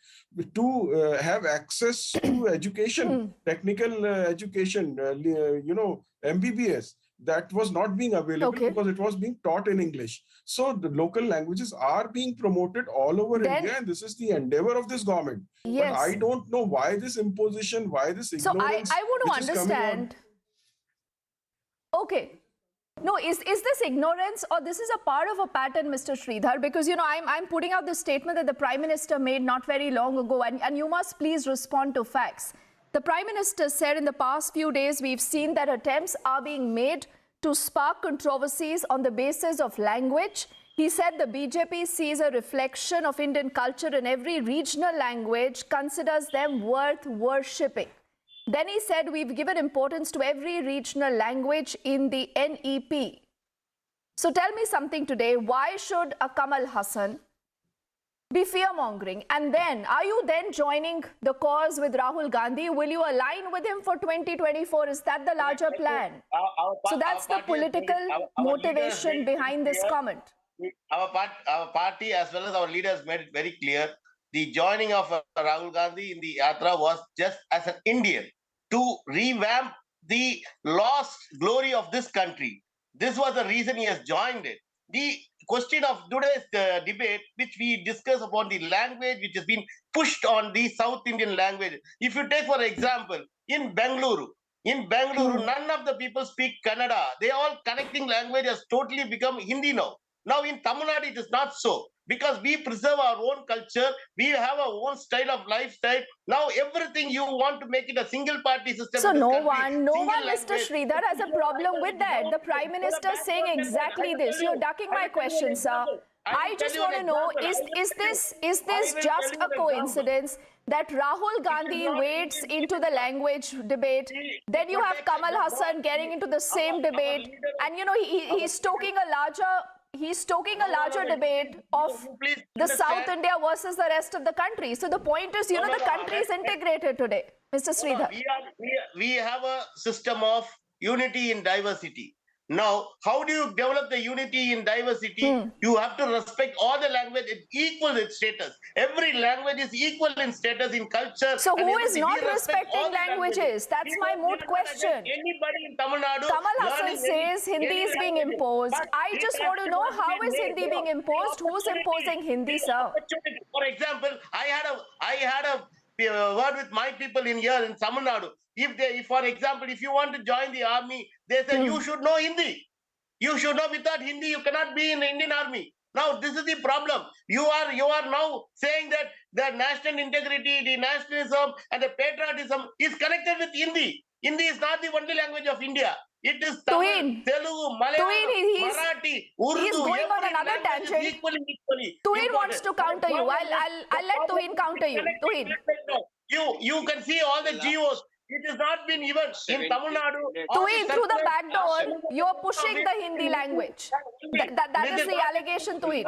to have access to education, technical education, MBBS. that was not being available because it was being taught in English. So the local languages are being promoted all over India, and this is the endeavor of this government. But I don't know why this imposition, why this ignorance. So I want to which is coming on. understand. Okay. No, is this ignorance or this is a part of a pattern, Mr. Sridhar? Because, you know, I'm putting out the statement that the Prime Minister made not very long ago, and you must please respond to facts. The Prime Minister said in the past few days, we've seen that attempts are being made to spark controversies on the basis of language. He said the BJP sees a reflection of Indian culture in every regional language, considers them worth worshipping. Then he said we've given importance to every regional language in the NEP. So tell me something today. Why should a Kamal Haasan be fear-mongering? And then, are you then joining the cause with Rahul Gandhi? Will you align with him for 2024? Is that the larger plan? So that's the political motivation behind this comment. Our party as well as our leaders made it very clear. The joining of Rahul Gandhi in the Yatra was just as an Indian to revamp the lost glory of this country. This was the reason he has joined it. The question of today's debate, which we discuss upon the language which has been pushed on the South Indian language. If you take, for example, in Bengaluru, none of the people speak Kannada. They all connecting language has totally become Hindi now. Now in Tamil Nadu, it is not so. Because we preserve our own culture, we have our own style of lifestyle. Now everything you want to make it a single party system. So no one, Mr. Sridhar, has a problem with that. The Prime Minister is saying exactly this. You're ducking my question, sir. I just want to know, is this just a coincidence that Rahul Gandhi wades into the language debate, then you have Kamal Haasan getting into the same debate, and you know he's stoking a larger debate of the South India versus the rest of the country. So the point is, you know, the country is integrated today, Mr. Sridhar. We have a system of unity in diversity. Now, how do you develop the unity in diversity? You have to respect all the language. It's equal in status. Every language is equal in status, in culture. So who is not respecting languages? That's my moot question. Anybody in Tamil Nadu. Kamal Haasan says Hindi is being imposed. I just want to know, how is Hindi being imposed? Who's imposing Hindi, sir? For example, I had a word with my people in here in Tamil Nadu. For example, if you want to join the army, they say you should know Hindi. You should know. Without Hindi, you cannot be in the Indian army. Now, this is the problem. You are now saying that the national integrity, the nationalism, and the patriotism is connected with Hindi. Hindi is not the only language of India. It is Tamil, Telugu, Malayalam, Marathi, Urdu. He is going on another tangent. Equally Tuhin wants to counter you. I'll let Tuhin counter you. Tuhin. You can see all the GOs. It has not been even in Tamil Nadu. Tuhin, through the back door, you are pushing the Hindi language. That is the allegation, Tuhin.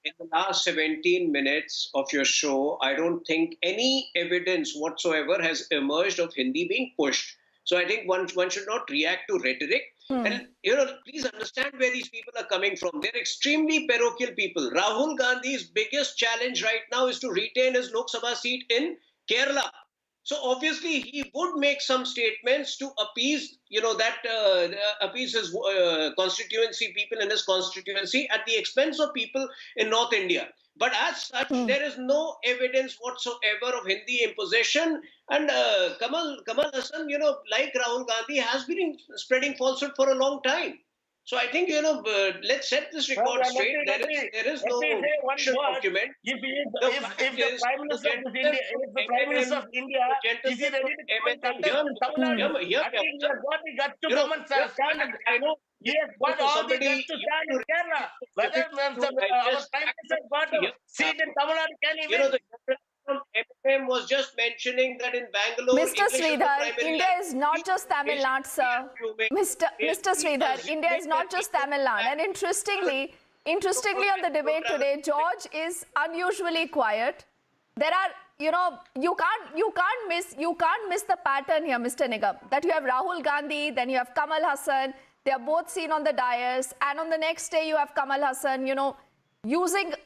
In the last 17 minutes of your show, I don't think any evidence whatsoever has emerged of Hindi being pushed. So I think one should not react to rhetoric. And, you know, please understand where these people are coming from. They're extremely parochial people. Rahul Gandhi's biggest challenge right now is to retain his Lok Sabha seat in Kerala. So obviously he would make some statements to appease, you know, appease his constituency, people in his constituency at the expense of people in North India. But as such, there is no evidence whatsoever of Hindi imposition. And Kamal Haasan, you know, like Rahul Gandhi, has been spreading falsehood for a long time. So I think, you know, let's set this record straight. There is no official document. If the Prime Minister of India is he ready to I think he has got the guts to come and stand. I know he has got all the guts to stand in Kerala. Whether our Prime Minister got a seat in Tamil Nadu, can he win? MFM was just mentioning that in Bangalore, Mr. Sridhar, India is not just Tamil Nadu, sir. Mr. Sridhar, India is not just Tamil Nadu. And interestingly on the debate today, George is unusually quiet. There are, you know, you can't miss the pattern here, Mr. Nigam. That you have Rahul Gandhi, then you have Kamal Haasan. They are both seen on the dais, and on the next day you have Kamal Haasan, you know,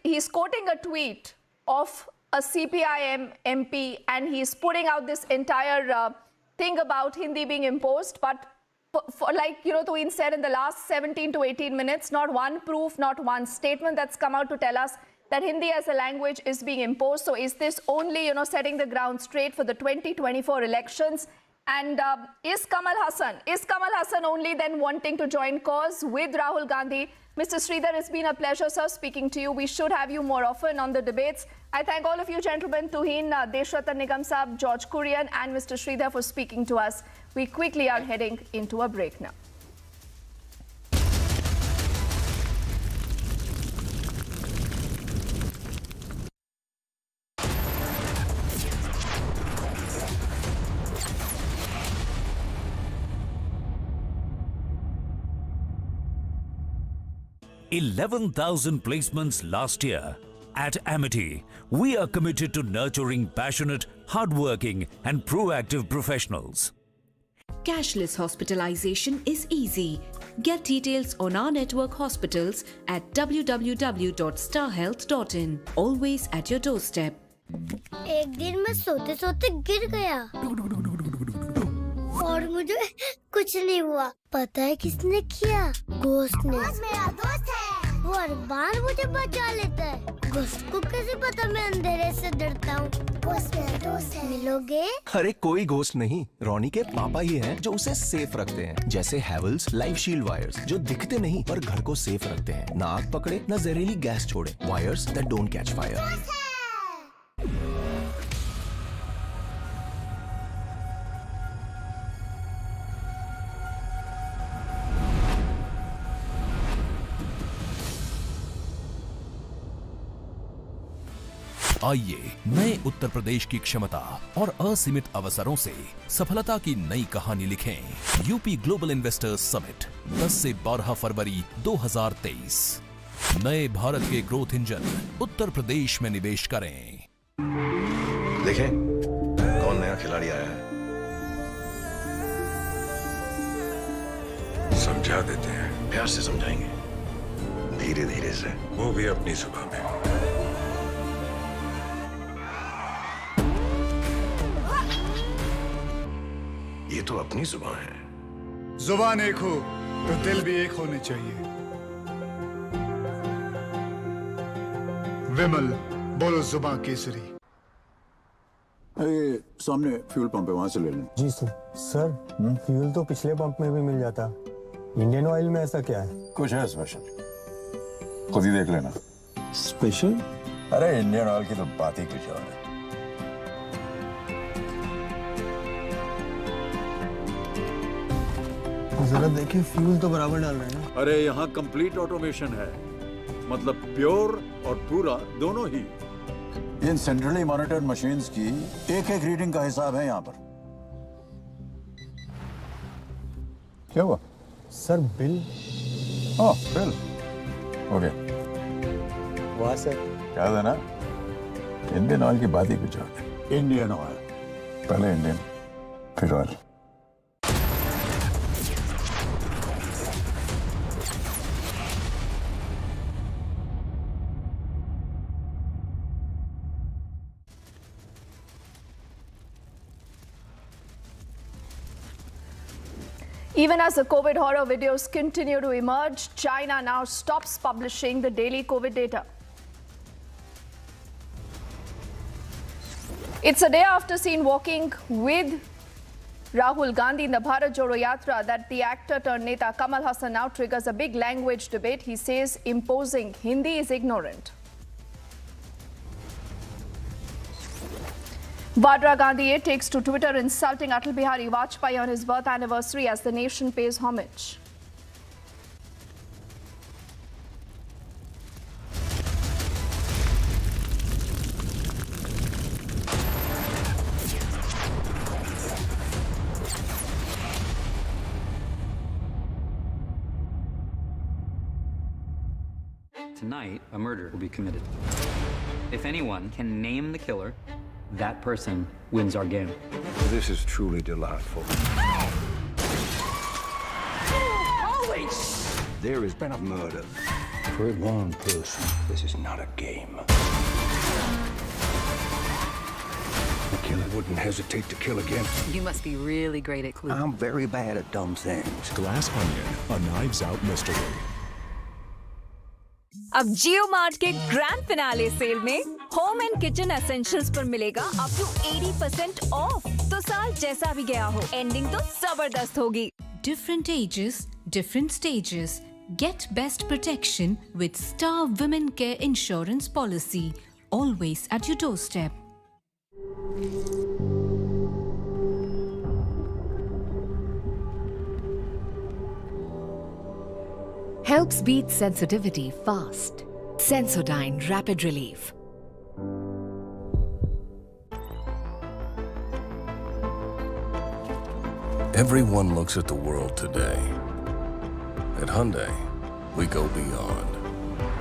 he's quoting a tweet of a CPIM MP, and he's putting out this entire thing about Hindi being imposed. But like Tuin said, in the last 17 to 18 minutes, not one proof, not one statement that's come out to tell us that Hindi as a language is being imposed. So is this only, setting the ground straight for the 2024 elections? And is Kamal Haasan only then wanting to join cause with Rahul Gandhi? Mr. Sridhar, it's been a pleasure, sir, speaking to you. We should have you more often on the debates. I thank all of you gentlemen, Tuhin, Deshratan Nigam Saab, George Kurian and Mr. Sridhar for speaking to us. We quickly are heading into a break now. $11,000 placements last year. At Amity, we are committed to nurturing passionate, hardworking, and proactive professionals. Cashless hospitalization is easy. Get details on our network hospitals at www.starhealth.in. Always at your doorstep. एक दिन मैं सोते सोते गिर गया और मुझे कुछ नहीं हुआ। पता है किसने किया? घोस्ट ने। मेरा दोस्त है। वो हर बार मुझे बचा लेता है। घोस्ट को कैसे पता मैं अंधेरे से डरता हूँ? घोस्ट मेरा दोस्त है। मिलोगे? अरे कोई घोस्ट नहीं, रोनी के पापा ही हैं जो उसे सेफ रखते हैं। जैसे हैवेल्स लाइफ शील्ड वायर्स जो दिखते नहीं पर घर को सेफ रखते हैं। ना आग पकड़े, ना जहरीली गैस छोड़े। Wires that don't catch fire. आइए नए उत्तर प्रदेश की क्षमता और असीमित अवसरों से सफलता की नई कहानी लिखें। यूपी ग्लोबल इन्वेस्टर्स समिट 10 से 12 फरवरी 2023। नए भारत के ग्रोथ इंजन उत्तर प्रदेश में निवेश करें। देखें कौन नया खिलाड़ी आया है। समझा देते हैं। प्यार से समझाएंगे, धीरे धीरे से, वो भी अपनी सुबह में। ये तो अपनी जुबान है। जुबान एक हो तो दिल भी एक होने चाहिए। विमल बोलो जुबान केसरी। सामने फ्यूल पंप है, वहां से ले लें। जी सर फ्यूल तो पिछले पंप में भी मिल जाता। इंडियन ऑयल में ऐसा क्या है? कुछ है स्पेशल, खुद ही देख लेना। स्पेशल? अरे इंडियन ऑयल की तो बात ही कुछ और है। जरा देखिए, फ्यूल तो बराबर डाल रहे हैं ना। अरे यहाँ कंप्लीट ऑटोमेशन है, मतलब प्योर और पूरा दोनों ही। इन सेंट्रली मॉनिटर्ड मशीन्स की एक एक रीडिंग का हिसाब है यहाँ पर। क्या हुआ? Sir bill. हाँ बिल हो गया। वाह सर। क्या था ना, इंडियन ऑयल की बात ही कुछ और है। इंडियन ऑयल, पहले इंडियन फिर oil. Even as the COVID horror videos continue to emerge, China now stops publishing the daily COVID data. It's a day after seen walking with Rahul Gandhi in the Bharat Jodo Yatra that the actor turned Neta Kamal Haasan now triggers a big language debate. He says imposing Hindi is ignorant. Vadra Gandhi takes to Twitter insulting Atal Bihari Vajpayee on his birth anniversary as the nation pays homage. Tonight, a murder will be committed. If anyone can name the killer, that person wins our game. This is truly delightful. Holy There has been a murder. For one person, this is not a game. The killer wouldn't hesitate to kill again. You must be really great at clues. I'm very bad at dumb things. Glass Onion, a Knives Out mystery. अब जियो mart के grand finale cell में home and kitchen essentials पर मिलेगा up to 80% of. तो साल जैसा भी गया हो, एंडिंग तो जबरदस्त होगी। Different ages, different stages. Get best protection with Star Women Care Insurance Policy, always at your doorstep. Helps beat sensitivity fast. Sensodyne Rapid Relief. Everyone looks at the world today. At Hyundai, we go beyond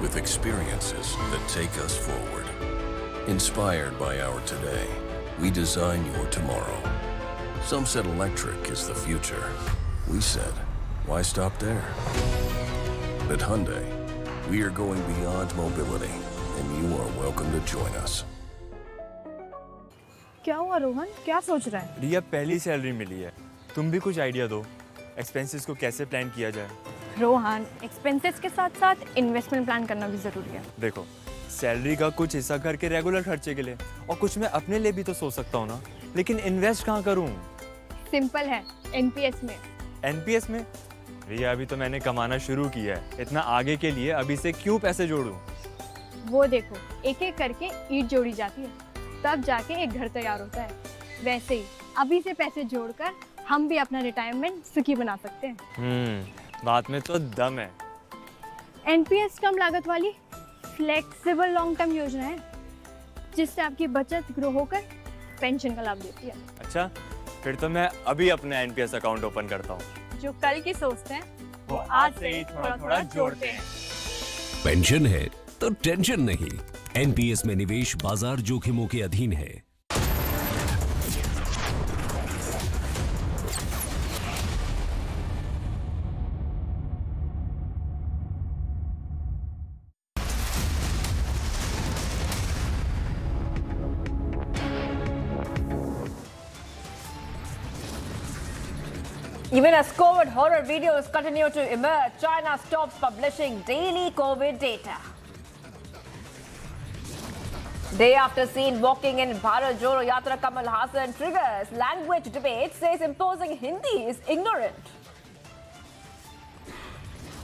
with experiences that take us forward. Inspired by our today, we design your tomorrow. Some said electric is the future. We said, why stop there? At Hyundai, we are going beyond mobility, and you are welcome to join us. क्या हुआ रोहन, क्या सोच रहा है? रिया, पहली salary मिली है, तुम भी कुछ आइडिया दो। एक्सपेंसेस को कैसे प्लान किया जाए? रोहन, एक्सपेंसेस के साथ साथ इन्वेस्टमेंट प्लान करना भी जरूरी है। देखो, सैलरी का कुछ हिस्सा घर के रेगुलर खर्चे के लिए और कुछ मैं अपने लिए भी तो सोच सकता हूँ ना, लेकिन इन्वेस्ट कहाँ करूँ? सिंपल है, एनपीएस में। एनपीएस में? रिया, अभी तो मैंने कमाना शुरू किया है, इतना आगे के लिए अभी से क्यों पैसे जोड़ूं? वो देखो, एक एक करके ईंट जोड़ी जाती है, तब जाके एक घर तैयार होता है। वैसे ही अभी से पैसे जोड़कर हम भी अपना रिटायरमेंट सुखी बना सकते हैं। बात में तो दम है। एनपीएस कम लागत वाली फ्लेक्सिबल लॉन्ग टर्म योजना है, जिससे आपकी बचत ग्रो होकर पेंशन का लाभ देती है। अच्छा, फिर तो मैं अभी अपना एनपीएस अकाउंट ओपन करता हूँ। जो कल की सोचते हैं वो आज से ही थोड़ा थोड़ा जोड़ते हैं। पेंशन है तो टेंशन नहीं। एनपीएस में निवेश बाजार जोखिमों के अधीन है। Even as COVID horror videos continue to emerge, China stops publishing daily COVID data. Day after seen walking in Bharat Joro Yatra, Kamal Haasan triggers language debate, says imposing Hindi is ignorant.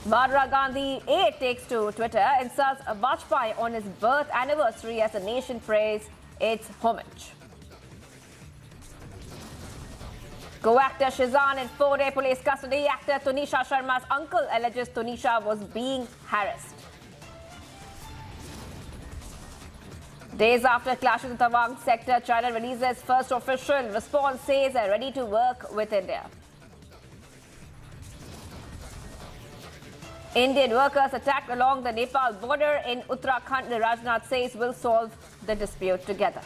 Mahatma Gandhi 8 takes to Twitter, insults Vajpayee on his birth anniversary as the nation pays its homage. Co-actor Shizan in 4-day police custody. Actor Tunisha Sharma's uncle alleges Tunisha was being harassed. Days after clashes in Tawang sector, China releases first official response, says they're ready to work with India. Indian workers attacked along the Nepal border in Uttarakhand. Rajnath says will solve the dispute together.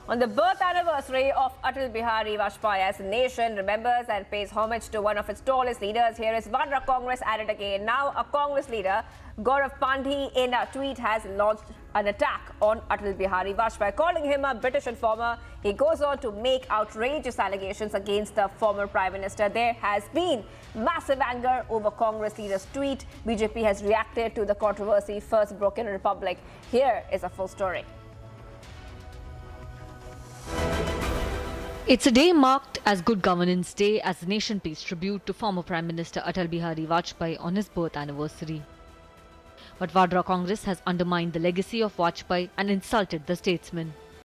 On the birth anniversary of Atal Bihari Vajpayee, as the nation remembers and pays homage to one of its tallest leaders, here is Vandra Congress at it again. Now, a Congress leader, Gaurav Pandhi, in a tweet has launched an attack on Atal Bihari Vajpayee, calling him a British informer. He goes on to make outrageous allegations against the former Prime Minister. There has been massive anger over Congress leader's tweet. BJP has reacted to the controversy first broke in Republic. Here is a full story. It's a day marked as Good Governance Day as the nation pays tribute to former Prime Minister Atal Bihari Vajpayee on his birth anniversary. But Vadra Congress has undermined the legacy of Vajpayee and insulted the statesman.